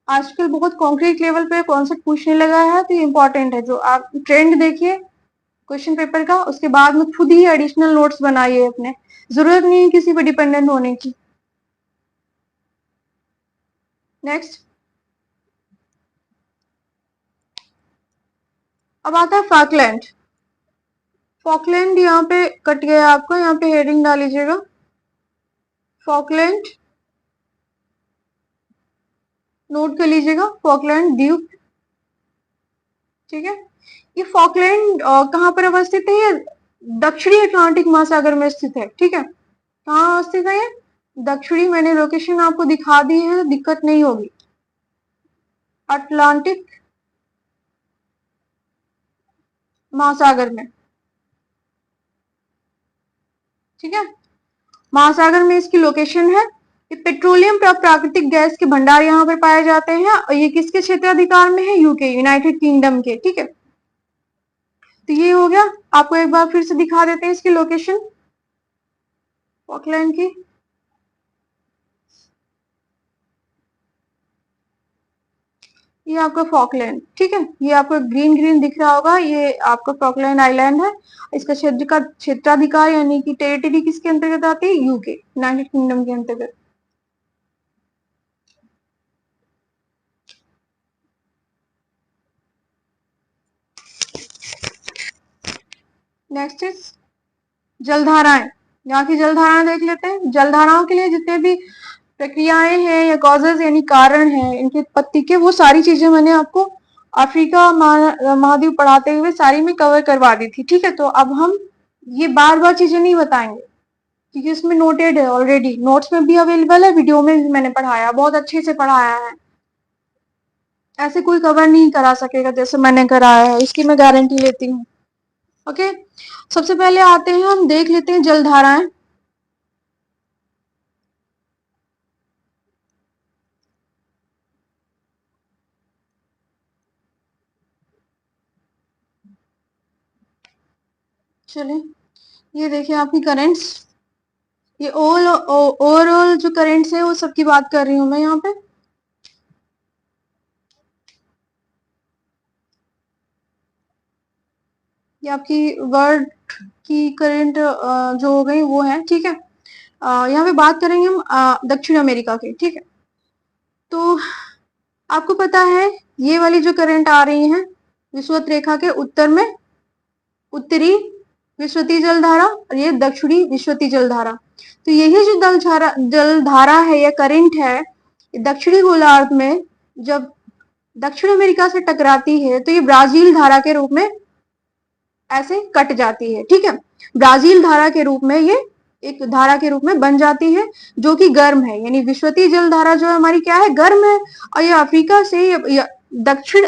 आजकल बहुत कॉन्क्रीट लेवल पे कॉन्सेप्ट पूछने लगा है, तो इम्पोर्टेंट है। जो आप ट्रेंड देखिए क्वेश्चन पेपर का, उसके बाद में खुद ही एडिशनल नोट्स बनाइए अपने, जरूरत नहीं है किसी पर डिपेंडेंट होने की। नेक्स्ट, अब आता है फॉकलैंड। फॉकलैंड यहाँ पे कट गया आपका, यहाँ पे हेडिंग डाल लीजिएगा, फॉकलैंड, नोट कर लीजिएगा, फॉकलैंड द्वीप। ठीक है, ये फॉकलैंड कहाँ पर अवस्थित है? ये दक्षिणी अटलांटिक महासागर में स्थित है। ठीक है, कहाँ स्थित है ये? दक्षिणी, मैंने लोकेशन आपको दिखा दी है, दिक्कत नहीं होगी। अटलांटिक महासागर में। ठीक है, महासागर में इसकी लोकेशन है। ये पेट्रोलियम प्राकृतिक गैस के भंडार यहाँ पर पाए जाते हैं और ये किसके क्षेत्राधिकार में है? यूके, यूनाइटेड किंगडम के। ठीक है, तो ये हो गया। आपको एक बार फिर से दिखा देते हैं इसकी लोकेशन फॉकलैंड की। ये आपका फॉकलैंड, ठीक है, ये आपको ग्रीन ग्रीन दिख रहा होगा, ये आपका फॉकलैंड आइलैंड है। इसका क्षेत्राधिकार यानी कि टेरिटरी किसके अंतर्गत आती है? यूके, यूनाइटेड किंगडम के अंतर्गत। नेक्स्ट इज जलधाराएं। यहाँ की जलधाराएं देख लेते हैं। जलधाराओं के लिए जितने भी प्रक्रियाएं हैं या कॉजेज यानी कारण हैं इनकी उत्पत्ति के, वो सारी चीजें मैंने आपको अफ्रीका महाद्वीप पढ़ाते हुए सारी में कवर करवा दी थी। ठीक है, तो अब हम ये बार बार चीजें नहीं बताएंगे क्योंकि इसमें नोटेड है ऑलरेडी, नोट्स में भी अवेलेबल है, वीडियो में भी मैंने पढ़ाया, बहुत अच्छे से पढ़ाया है। ऐसे कोई कवर नहीं करा सकेगा जैसे मैंने कराया है, इसकी मैं गारंटी लेती हूँ। ओके, सबसे पहले आते हैं, हम देख लेते हैं जलधाराएं। चलिए, ये देखिए आपकी करेंट्स, ये ओवरऑल जो करेंट्स है वो सबकी बात कर रही हूँ मैं यहाँ पे। ये आपकी वर्ल्ड की करंट जो हो गई वो है। ठीक है, यहाँ पे बात करेंगे हम दक्षिण अमेरिका की। ठीक है, तो आपको पता है ये वाली जो करंट आ रही है विषुवत रेखा के उत्तर में, उत्तरी विषुवतीय जलधारा और ये दक्षिणी विषुवतीय जलधारा। तो यही जो जलधारा है या करंट है, दक्षिणी गोलार्ध में जब दक्षिण अमेरिका से टकराती है तो ये ब्राजील धारा के रूप में ऐसे कट जाती है। ठीक है, ब्राजील धारा के रूप में ये एक धारा के रूप में बन जाती है जो कि गर्म है, यानी विषुवतीय जलधारा जो हमारी क्या है? गर्म है। और ये अफ्रीका से दक्षिण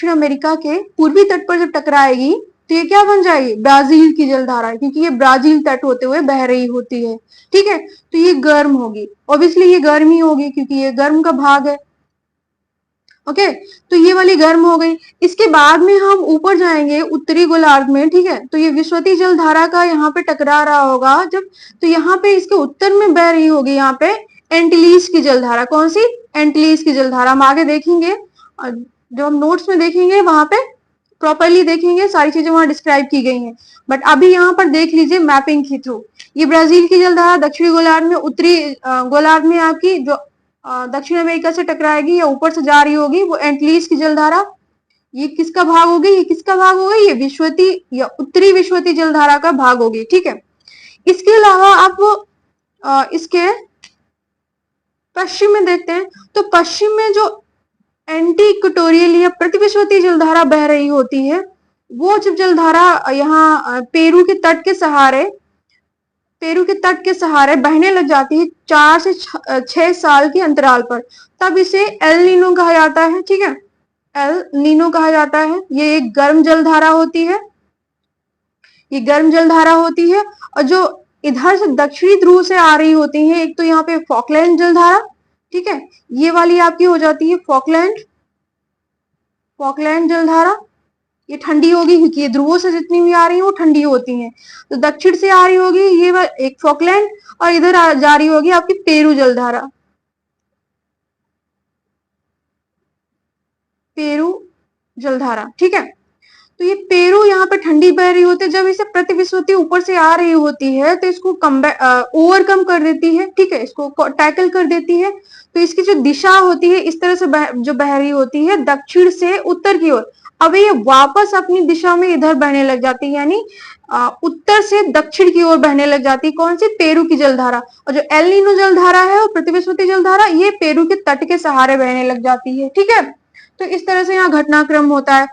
अमेरिका के पूर्वी तट पर जब टकराएगी तो ये क्या बन जाएगी? ब्राजील की जलधारा, क्योंकि ये ब्राजील तट होते हुए बह रही होती है। ठीक है, तो ये गर्म होगी, ऑब्वियसली ये गर्म ही होगी क्योंकि ये गर्म का भाग है। ओके, तो ये वाली गर्म हो गई। इसके बाद में हम ऊपर जाएंगे उत्तरी गोलार्ध में, ठीक है, तो ये विश्वती जल धारा का यहाँ पे टकरा रहा होगा जब, तो यहाँ पे इसके उत्तर में बह रही होगी यहाँ पे एंटिलीज की जलधारा। कौन सी? एंटिलीज की जलधारा। हम आगे देखेंगे, जो हम नोट्स में देखेंगे वहां पे प्रॉपरली देखेंगे, सारी चीजें वहां डिस्क्राइब की गई हैं, बट अभी यहाँ पर देख लीजिए मैपिंग के थ्रू। ये ब्राजील की जलधारा दक्षिणी गोलार्ध में, उत्तरी गोलार्ध में आपकी जो दक्षिण अमेरिका से टकराएगी या ऊपर से जा रही होगी वो एंटिलीज की जलधारा। ये किसका भाग होगी? ये किसका भाग होगा? ये विश्वती या उत्तरी विश्वती जलधारा का भाग होगी, ठीक है। इसके अलावा आप इसके पश्चिम में देखते हैं, तो पश्चिम में जो एंटी इक्वेटोरियल या प्रतिविश्वती जलधारा बह रही होती है, वो जब जलधारा यहाँ पेरू के तट के सहारे बहने लग जाती है 4 से 6 साल के अंतराल पर, तब इसे एल नीनो कहा जाता है, ठीक है। एल नीनो कहा जाता है। ये एक गर्म जलधारा होती है, ये गर्म जलधारा होती है। और जो इधर से दक्षिणी ध्रुव से आ रही होती है, एक तो यहाँ पे फॉकलैंड जलधारा, ठीक है, ये वाली आपकी हो जाती है फॉकलैंड जलधारा। ये ठंडी होगी क्योंकि ये ध्रुवों से जितनी भी आ रही है वो ठंडी होती हैं। तो दक्षिण से आ रही होगी ये एक फॉकलैंड, और इधर जा रही होगी आपकी पेरू जलधारा, पेरू जलधारा, ठीक है। तो ये पेरू यहाँ पे ठंडी बह रही होती है, जब इसे प्रतिविस्वती ऊपर से आ रही होती है तो इसको ओवरकम कर देती है, ठीक है, इसको टैकल कर देती है। तो इसकी जो दिशा होती है इस तरह से जो बह रही होती है दक्षिण से उत्तर की ओर, अब ये वापस अपनी दिशा में इधर बहने लग जाती है, यानी उत्तर से दक्षिण की ओर बहने लग जाती है। कौन सी? पेरू की जलधारा। और जो एल नीनो जलधारा है और प्रतिविस्वती जलधारा, ये पेरू के तट के सहारे बहने लग जाती है, ठीक है। तो इस तरह से यहाँ घटनाक्रम होता है।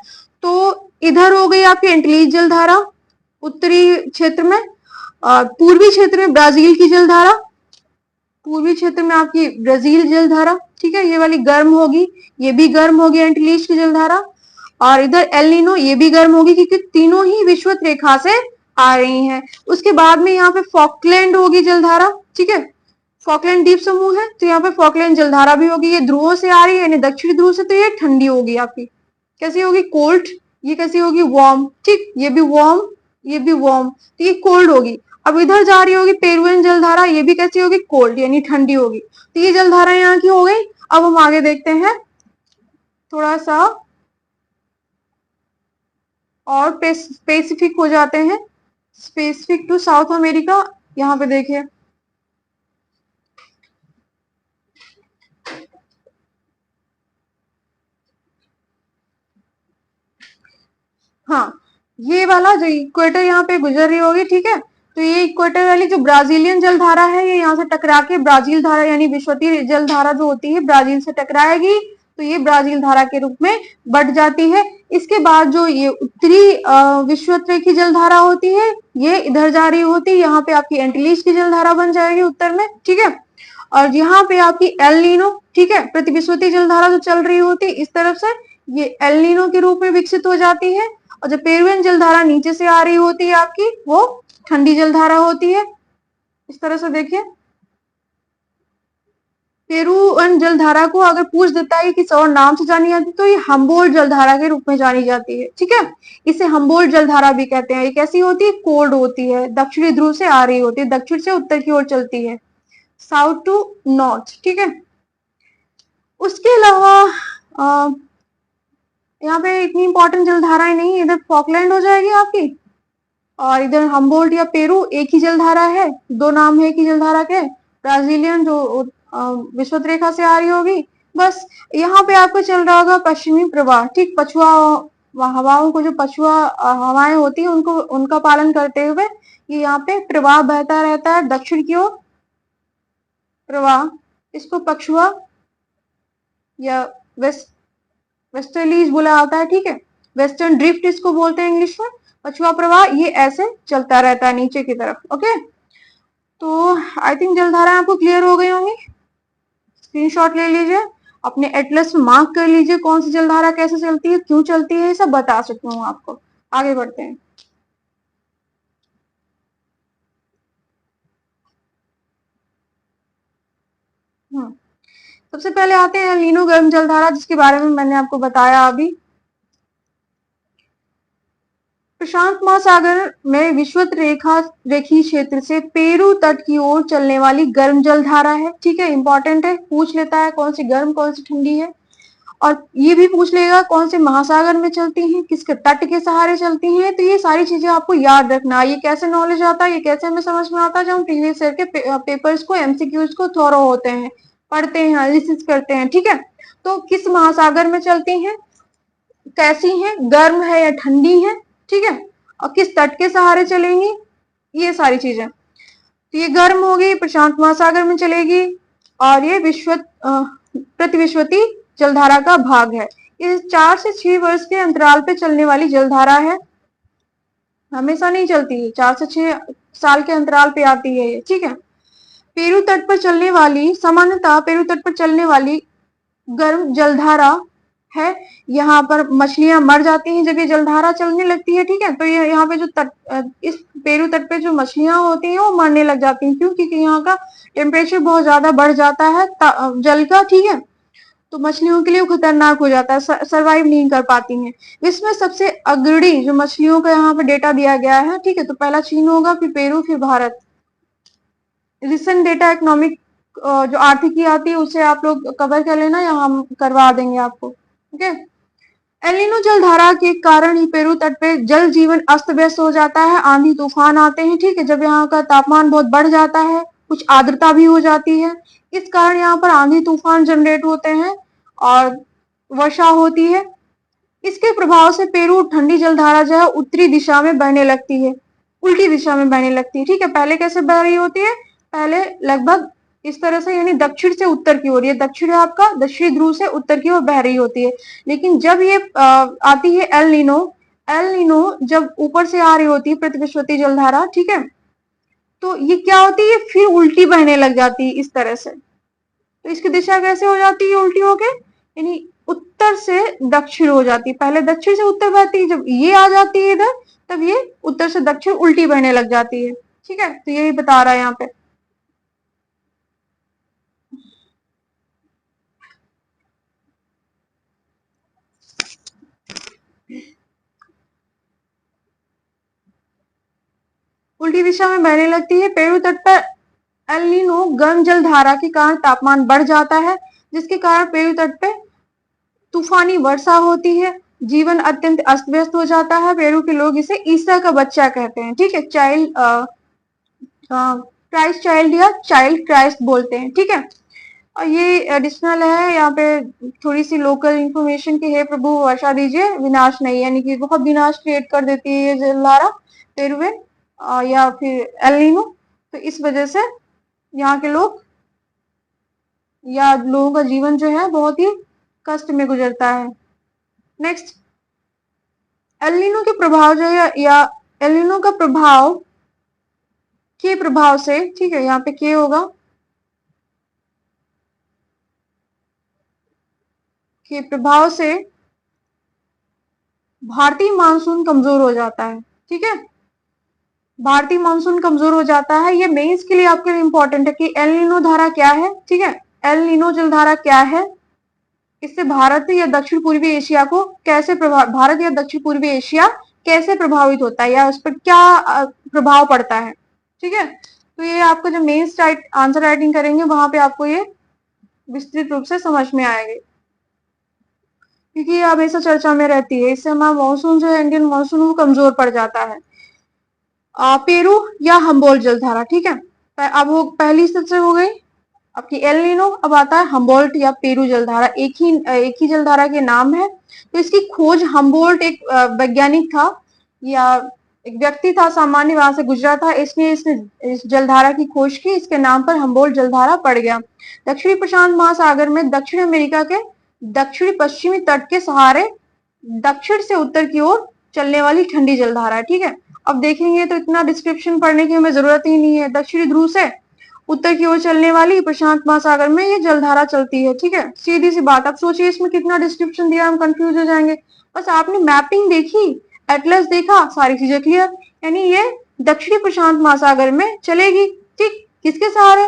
तो इधर हो गई आपकी एंटिलीज जलधारा उत्तरी क्षेत्र में, पूर्वी क्षेत्र में ब्राजील की जलधारा, पूर्वी क्षेत्र में आपकी ब्राजील जलधारा, ठीक है, ये वाली गर्म होगी, ये भी गर्म होगी एंटिलीज की जलधारा। और इधर एल नीनो, ये भी गर्म होगी क्योंकि तीनों ही विषुवत रेखा से आ रही हैं। उसके बाद में यहाँ पे फॉकलैंड होगी जलधारा, ठीक है, फॉकलैंड द्वीप समूह है तो यहाँ पे फॉकलैंड जलधारा भी होगी। ये ध्रुवों से आ रही है यानी दक्षिणी ध्रुव से, तो ये ठंडी होगी आपकी। कैसी होगी? कोल्ड। ये कैसी होगी? वार्म, ठीक, ये भी वार्म, ये भी वार्म, तो ये कोल्ड होगी। अब इधर जा रही होगी पेरुवियन जलधारा, ये भी कैसी होगी? कोल्ड, यानी ठंडी होगी। तो ये जलधारा यहाँ की हो गई। अब हम आगे देखते हैं थोड़ा सा और स्पेसिफिक हो जाते हैं, स्पेसिफिक टू साउथ अमेरिका। यहाँ पे देखिए, हाँ, ये वाला जो इक्वेटर यहाँ पे गुजर रही होगी, ठीक है, तो ये इक्वेटर वाली जो ब्राजीलियन जलधारा है ये यहाँ से टकरा के ब्राजील धारा यानी विश्वती जलधारा जो होती है ब्राजील से टकराएगी, तो ये ब्राजील धारा के रूप में बढ़ जाती है। इसके बाद जो ये उत्तरी विश्वत की जलधारा होती है ये इधर जा रही होती है, यहाँ पे आपकी एंटिलीज की जलधारा बन जाएगी उत्तर में, ठीक है। और यहाँ पे आपकी एल नीनो, ठीक है, प्रतिविश्वती जलधारा जो चल रही होती है इस तरफ से, ये एल नीनो के रूप में विकसित हो जाती है। और जो पेरुवियन जलधारा नीचे से आ रही होती है आपकी, वो ठंडी जलधारा होती है। इस तरह से देखिए, पेरुवियन जलधारा को अगर पूछ देता है किसी और नाम से जानी जाती तो ये हम्बोल्ट जलधारा के रूप में जानी जाती है, ठीक है। इसे हम्बोल्ट जलधारा भी कहते हैं। ये कैसी होती है? कोल्ड होती है, दक्षिणी ध्रुव से आ रही होती है, दक्षिण से उत्तर की ओर चलती है, साउथ टू नॉर्थ, ठीक है। उसके अलावा यहाँ पे इतनी इंपॉर्टेंट जलधाराएं नहीं, इधर फॉकलैंड हो जाएगी आपकी, और इधर हम्बोल्ट या पेरू एक ही जलधारा है, दो नाम है एक ही जलधारा के, ब्राजीलियन जो विषुवत रेखा से आ रही होगी। बस यहाँ पे आपको चल रहा होगा पश्चिमी प्रवाह, ठीक, पछुआ हवाओं को, जो पछुआ हवाएं होती है उनको, उनका पालन करते हुए ये यहाँ पे प्रवाह बहता रहता है दक्षिण की ओर, प्रवाह, इसको पछुआ या वेस्टर्लीज बोला जाता है, ठीक है, वेस्टर्न ड्रिफ्ट इसको बोलते हैं इंग्लिश में। पछुआ प्रवाह ये ऐसे चलता रहता है नीचे की तरफ, ओके। तो आई थिंक जलधारा आपको क्लियर हो गई होंगी। स्क्रीनशॉट ले लीजिए, अपने एटलस में मार्क कर लीजिए कौन सी जलधारा कैसे चलती है, क्यों चलती है, ये सब बता सकती हूँ आपको। आगे बढ़ते हैं। सबसे पहले आते हैं लीनो गर्म जलधारा, जिसके बारे में मैंने आपको बताया अभी। प्रशांत महासागर में विषुवत रेखी क्षेत्र से पेरू तट की ओर चलने वाली गर्म जलधारा है। ठीक है, इंपॉर्टेंट है, पूछ लेता है कौन सी गर्म कौन सी ठंडी है। और ये भी पूछ लेगा कौन से महासागर में चलती हैं, किसके तट के सहारे चलती हैं। तो ये सारी चीजें आपको याद रखना। ये कैसे नॉलेज आता है, ये कैसे हमें समझ में आता है, जब हम प्रीवियस ईयर के पेपर्स को, एमसीक्यूज को थॉरो होते हैं, पढ़ते हैं, एनालिसिस करते हैं। ठीक है, तो किस महासागर में चलती हैं, कैसी हैं, गर्म है या ठंडी है, ठीक है, और किस तट के सहारे चलेंगी, ये सारी चीजें। तो ये गर्म होगी, प्रशांत महासागर में चलेगी, और ये प्रतिविश्वती जलधारा का भाग है। ये 4 से 6 वर्ष के अंतराल पे चलने वाली जलधारा है, हमेशा नहीं चलती है, 4 से 6 साल के अंतराल पे आती है ये। ठीक है, पेरू तट पर चलने वाली, सामान्यतः पेरू तट पर चलने वाली गर्म जलधारा है। यहाँ पर मछलियां मर जाती हैं जब ये जलधारा चलने लगती है। ठीक है, तो ये यहाँ पे जो इस पेरू तट पे जो मछलियां होती हैं वो मरने लग जाती हैं। क्यों? क्योंकि यहाँ का टेम्परेचर बहुत ज्यादा बढ़ जाता है जल का। ठीक है, तो मछलियों के लिए खतरनाक हो जाता है, सरवाइव नहीं कर पाती हैं। इसमें सबसे अग्रणी जो मछलियों का यहाँ पे डेटा दिया गया है, ठीक है, तो पहला चीन होगा, फिर पेरू, फिर भारत। रिसेंट डेटा इकोनॉमिक जो आर्थिकी आती है उसे आप लोग कवर कर लेना, या हम करवा देंगे आपको। ठीक है, एल नीनो जलधारा के कारण ही पेरू तट पे जल जीवन अस्त व्यस्त हो जाता है, आंधी तूफान आते हैं। ठीक है, जब यहाँ का तापमान बहुत बढ़ जाता है, कुछ आर्द्रता भी हो जाती है, इस कारण यहाँ पर आंधी तूफान जनरेट होते हैं और वर्षा होती है। इसके प्रभाव से पेरू ठंडी जलधारा जो है उत्तरी दिशा में बहने लगती है, उल्टी दिशा में बहने लगती है। ठीक है, पहले कैसे बह रही होती है, पहले लगभग इस तरह से, यानी दक्षिण से उत्तर की ओर, ये दक्षिण है आपका, दक्षिणी ध्रुव से उत्तर की ओर बह रही होती है। लेकिन जब ये आती है एल नीनो, एल नीनो जब ऊपर से आ रही होती है प्रतिविश्वती जलधारा, ठीक है, तो ये क्या होती है, फिर उल्टी बहने लग जाती है इस तरह से। तो इसकी दिशा कैसे हो जाती है उल्टी होके, यानी उत्तर से दक्षिण हो जाती है। पहले दक्षिण से उत्तर बहती है, जब ये आ जाती है इधर, तब ये उत्तर से दक्षिण उल्टी बहने लग जाती है। ठीक है, तो यही बता रहा है यहाँ पे। उल्टी दिशा में बहने लगती है। पेरू तट पर एल नीनो गर्म जल धारा के कारण तापमान बढ़ जाता है, जिसके कारण पेरू तट पे तूफानी वर्षा होती है, जीवन अत्यंत अस्त व्यस्त हो जाता है। पेरू के लोग इसे ईसा का बच्चा कहते हैं। ठीक है, क्राइस्ट चाइल्ड या चाइल्ड क्राइस्ट बोलते हैं। ठीक है, और ये एडिशनल है, यहाँ पे थोड़ी सी लोकल इंफॉर्मेशन की है, प्रभु वर्षा दीजिए विनाश नहीं, यानी कि बहुत विनाश क्रिएट कर देती है ये जलधारा पेरू या फिर एल नीनो। तो इस वजह से यहाँ के लोग या लोगों का जीवन जो है बहुत ही कष्ट में गुजरता है। नेक्स्ट, एल नीनो के प्रभाव जो है, या एल नीनो का प्रभाव के प्रभाव से, ठीक है, यहाँ पे के होगा, के प्रभाव से भारतीय मानसून कमजोर हो जाता है। ठीक है, भारतीय मानसून कमजोर हो जाता है। ये मेंस के लिए आपके लिए इंपॉर्टेंट है कि एल नीनो धारा क्या है। ठीक है, एल नीनो जलधारा क्या है, इससे भारत या दक्षिण पूर्वी एशिया को कैसे भारत या दक्षिण पूर्वी एशिया कैसे प्रभावित होता है, या उस पर क्या प्रभाव पड़ता है। ठीक है, तो ये आपको जब मेंस आंसर राइटिंग करेंगे वहां पे आपको ये विस्तृत रूप से समझ में आएगी, क्योंकि ये हमेशा चर्चा में रहती है। इससे हमारा मानसून जो है, इंडियन मानसून, वो कमजोर पड़ जाता है। पेरू या हम्बोल्ट जलधारा। ठीक है, अब वो पहली सबसे हो गई आपकी एल नीनो। अब आता है हम्बोल्ट या पेरू जलधारा, एक ही जलधारा के नाम है। तो इसकी खोज हम्बोल्ट एक वैज्ञानिक था या एक व्यक्ति था सामान्य, वहां से गुजरा था, इसने इस जलधारा की खोज की, इसके नाम पर हम्बोल्ट जलधारा पड़ गया। दक्षिणी प्रशांत महासागर में दक्षिण अमेरिका के दक्षिणी पश्चिमी तट के सहारे दक्षिण से उत्तर की ओर चलने वाली ठंडी जलधारा है। ठीक है, अब देखेंगे तो इतना डिस्क्रिप्शन पढ़ने की हमें जरूरत ही नहीं है। दक्षिणी ध्रुव से उत्तर की ओर चलने वाली प्रशांत महासागर में ये जलधारा चलती है। ठीक है, सीधी सी बात। आप सोचिए इसमें कितना डिस्क्रिप्शन दिया, हम कंफ्यूज हो जाएंगे। बस आपने मैपिंग देखी, एटलस देखा, सारी चीजें क्लियर, यानी ये दक्षिणी प्रशांत महासागर में चलेगी। ठीक, किसके सहारे,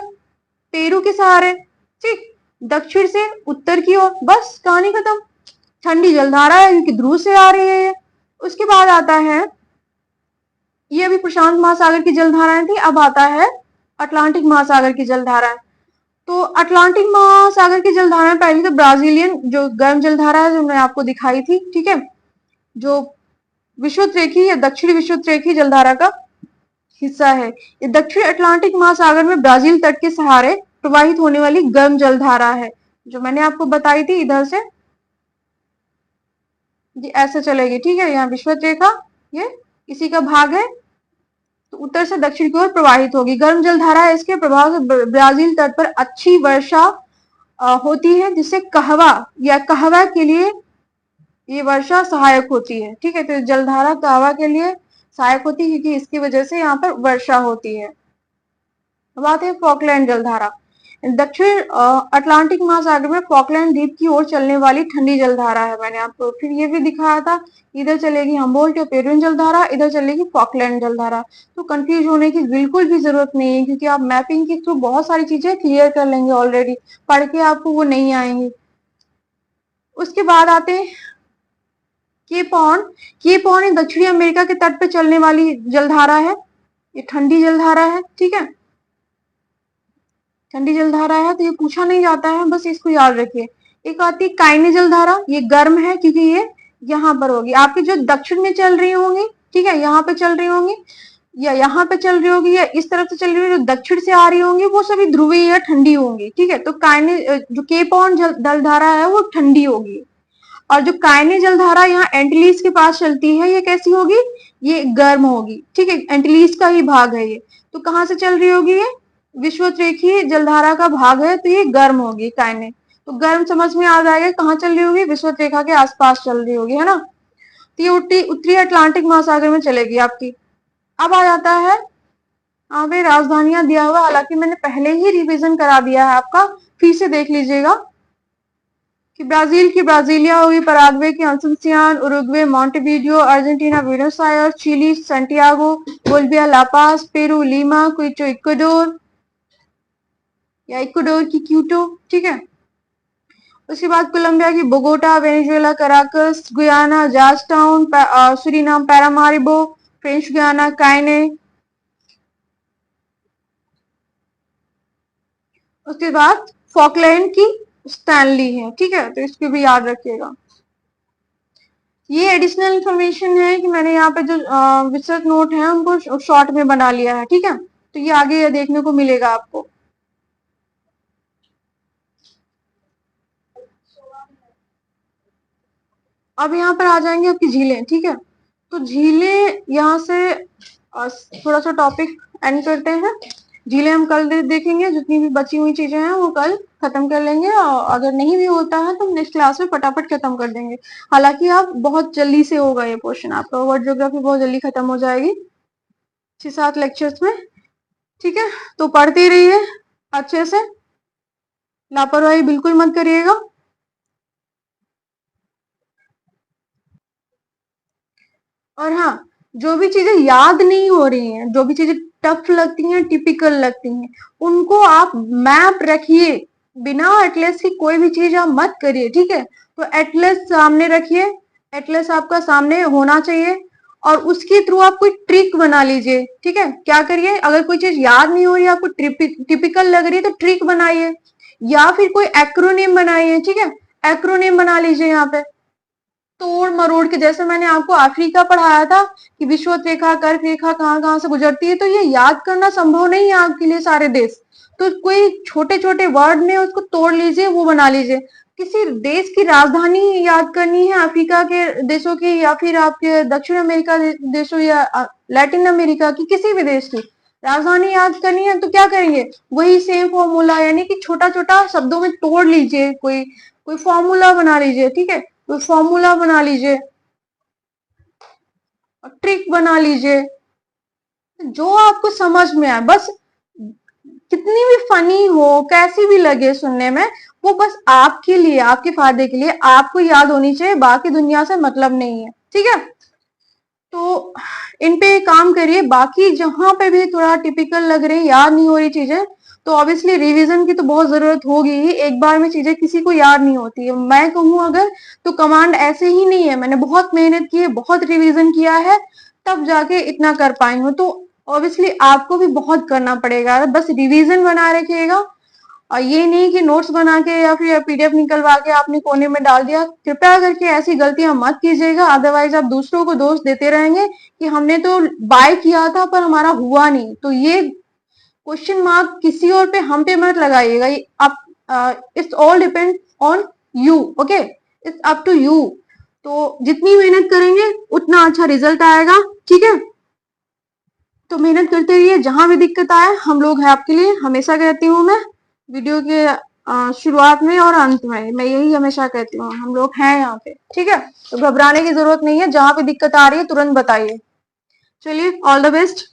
पेरू के सहारे। ठीक, दक्षिण से उत्तर की ओर, बस कहानी खत्म। ठंडी जलधारा है क्योंकि ध्रुव से आ रही है। उसके बाद आता है, ये अभी प्रशांत महासागर की जलधाराएं थी, अब आता है अटलांटिक महासागर की जलधाराएं। तो अटलांटिक महासागर की जलधाराएं, पहली तो ब्राजीलियन जो गर्म जलधारा है जो मैंने आपको दिखाई थी, ठीक है, जो विषुवतरेखी या दक्षिणी विषुवतरेखी जलधारा का हिस्सा है। ये दक्षिण अटलांटिक महासागर में ब्राजील तट के सहारे प्रवाहित होने वाली गर्म जलधारा है, जो मैंने आपको बताई थी। इधर से ये ऐसे चलेगी, ठीक है, यहाँ विषुवतरेखा ये इसी का भाग है, तो उत्तर से दक्षिण की ओर प्रवाहित होगी। गर्म जलधारा है, इसके प्रभाव से ब्राजील तट पर अच्छी वर्षा होती है, जिससे कहवा या कहवा के लिए ये वर्षा सहायक होती है, ठीक है। तो जलधारा कहवा के लिए सहायक होती है क्योंकि इसकी वजह से यहाँ पर वर्षा होती है। अब आते हैं फॉकलैंड जलधारा। दक्षिण अटलांटिक महासागर में फॉकलैंड द्वीप की ओर चलने वाली ठंडी जलधारा है। मैंने आपको फिर ये भी दिखाया था, इधर चलेगी हम्बोल्ट या पेरुवियन जलधारा, इधर चलेगी फॉकलैंड जलधारा। तो कंफ्यूज होने की बिल्कुल भी जरूरत नहीं है, क्योंकि आप मैपिंग के थ्रू बहुत सारी चीजें क्लियर कर लेंगे ऑलरेडी, पढ़ के आपको वो नहीं आएंगी। उसके बाद आते हैं केप हॉर्न। केप हॉर्न दक्षिणी अमेरिका के तट पर चलने वाली जलधारा है, ये ठंडी जलधारा है, ठीक है, ठंडी जलधारा है, तो ये पूछा नहीं जाता है, बस इसको याद रखिए। एक आती है काइने जलधारा, ये गर्म है क्योंकि ये यहाँ पर होगी, आपकी जो दक्षिण में चल रही होंगी, ठीक है, यहाँ पे चल रही होंगी या यहाँ पे चल रही होगी या इस तरफ से चल रही होगी, जो दक्षिण से आ रही होंगी वो सभी ध्रुवीय या ठंडी होंगी, ठीक है। तो काइने जो केप हॉर्न जलधारा है वो ठंडी होगी, और जो काइने जलधारा यहाँ एंटिलीज के पास चलती है, ये कैसी होगी, ये गर्म होगी, ठीक है, एंटिलीज का ही भाग है ये। तो कहाँ से चल रही होगी, ये विषुवतरेखीय जलधारा का भाग है, तो ये गर्म होगी काइने। तो गर्म समझ में आ जाएगा कहाँ चल रही होगी, विषुवत रेखा के आसपास चल रही होगी, है ना। तो ये उत्तरी अटलांटिक महासागर में चलेगी आपकी। अब आ जाता है यहाँ पे राजधानियां दिया हुआ, हालांकि मैंने पहले ही रिवीजन करा दिया है आपका, फिर से देख लीजिएगा कि ब्राजील की ब्राजीलिया होगी, पराग्वे की Asuncion, Uruguay Montevideo, Argentina Buenos Aires, Chile Santiago, Bolivia La Paz, Peru Lima, Quito Ecuador या इक्वाडोर की क्यूटो, ठीक है। उसके बाद कोलंबिया की Bogota, Venezuela Caracas, Guyana Georgetown, Suriname Paramaribo, French Guiana Cayenne. उसके बाद फॉकलैंड की स्टैनली है, ठीक है, तो इसको भी याद रखिएगा। ये एडिशनल इंफॉर्मेशन है कि मैंने यहाँ पे जो रिसर्च नोट है उनको शॉर्ट में बना लिया है, ठीक है, तो ये आगे देखने को मिलेगा आपको। अब यहाँ पर आ जाएंगे आपकी झीलें, ठीक है। तो झीलें यहाँ से थोड़ा सा टॉपिक एंड करते हैं। झीलें हम कल देखेंगे, जितनी भी बची हुई चीजें हैं वो कल खत्म कर लेंगे, और अगर नहीं भी होता है तो नेक्स्ट क्लास में फटाफट खत्म कर देंगे। हालांकि आप बहुत जल्दी से होगा ये पोर्शन, आपका वर्ल्ड ज्योग्राफी बहुत जल्दी खत्म हो जाएगी 6-7 लेक्चर्स में, ठीक है। तो पढ़ते रहिए अच्छे से, लापरवाही बिल्कुल मत करिएगा। और हाँ, जो भी चीजें याद नहीं हो रही हैं, जो भी चीजें टफ लगती हैं, टिपिकल लगती हैं, उनको आप मैप रखिए, बिना एटलस की कोई भी चीज आप मत करिए, ठीक है। तो एटलस सामने रखिए, एटलस आपका सामने होना चाहिए, और उसके थ्रू आप कोई ट्रिक बना लीजिए, ठीक है। क्या करिए, अगर कोई चीज याद नहीं हो रही, आपको टिपिकल लग रही है, तो ट्रिक बनाइए, या फिर कोई एक्रोनिम बनाइए, ठीक है, एक्रोनिम बना लीजिए यहाँ पे तोड़ मरोड़ के। जैसे मैंने आपको आखिरी का पढ़ाया था कि विषुवत रेखा कर्क रेखा कहाँ कहाँ से गुजरती है, तो ये याद करना संभव नहीं है आपके लिए सारे देश, तो कोई छोटे छोटे वर्ड में उसको तोड़ लीजिए, वो बना लीजिए। किसी देश की राजधानी याद करनी है अफ्रीका के देशों की, या फिर आपके दक्षिण अमेरिका देशों, या लैटिन अमेरिका की, किसी भी देश की राजधानी याद करनी है, तो क्या करेंगे, वही सेम फॉर्मूला, यानी कि छोटा छोटा शब्दों में तोड़ लीजिए, कोई कोई फॉर्मूला बना लीजिए, ठीक है, कोई फॉर्मूला बना लीजिए, ट्रिक बना लीजिए, जो आपको समझ में आए, बस कितनी भी फनी हो, कैसी भी लगे सुनने में, वो बस आपके लिए, आपके फायदे के लिए आपको याद होनी चाहिए, बाकी दुनिया से मतलब नहीं है, ठीक है। तो इन पे काम करिए, बाकी जहां पे भी थोड़ा टिपिकल लग रही, याद नहीं हो रही चीजें, तो ऑब्वियसली रिवीजन की तो बहुत जरूरत होगी ही, एक बार में चीजें किसी को याद नहीं होती है। मैं कहूँ अगर तो कमांड ऐसे ही नहीं है, मैंने बहुत मेहनत की है, बहुत रिवीजन किया है, तब जाके इतना कर पाई हूँ। तो ऑब्वियसली आपको भी बहुत करना पड़ेगा, बस रिवीजन बना रखिएगा और ये नहीं कि नोट्स बना के या फिर पीडीएफ निकलवा के आपने कोने में डाल दिया। कृपया करके ऐसी गलतियां मत कीजिएगा, अदरवाइज आप दूसरों को दोष देते रहेंगे कि हमने तो बाय किया था पर हमारा हुआ नहीं। तो ये क्वेश्चन मार्क किसी और पे, हम पे मत लगाइएगा। आप it's all depend on you, okay, it's up to you. तो जितनी मेहनत करेंगे उतना अच्छा रिजल्ट आएगा, ठीक है। तो मेहनत करते रहिए, जहां भी दिक्कत आए हम लोग हैं आपके लिए, हमेशा कहती हूँ मैं वीडियो के शुरुआत में और अंत में, मैं यही हमेशा कहती हूँ, हम लोग हैं यहाँ पे, ठीक है। तो घबराने की जरूरत नहीं है, जहां पे दिक्कत आ रही है तुरंत बताइए। चलिए, ऑल द बेस्ट।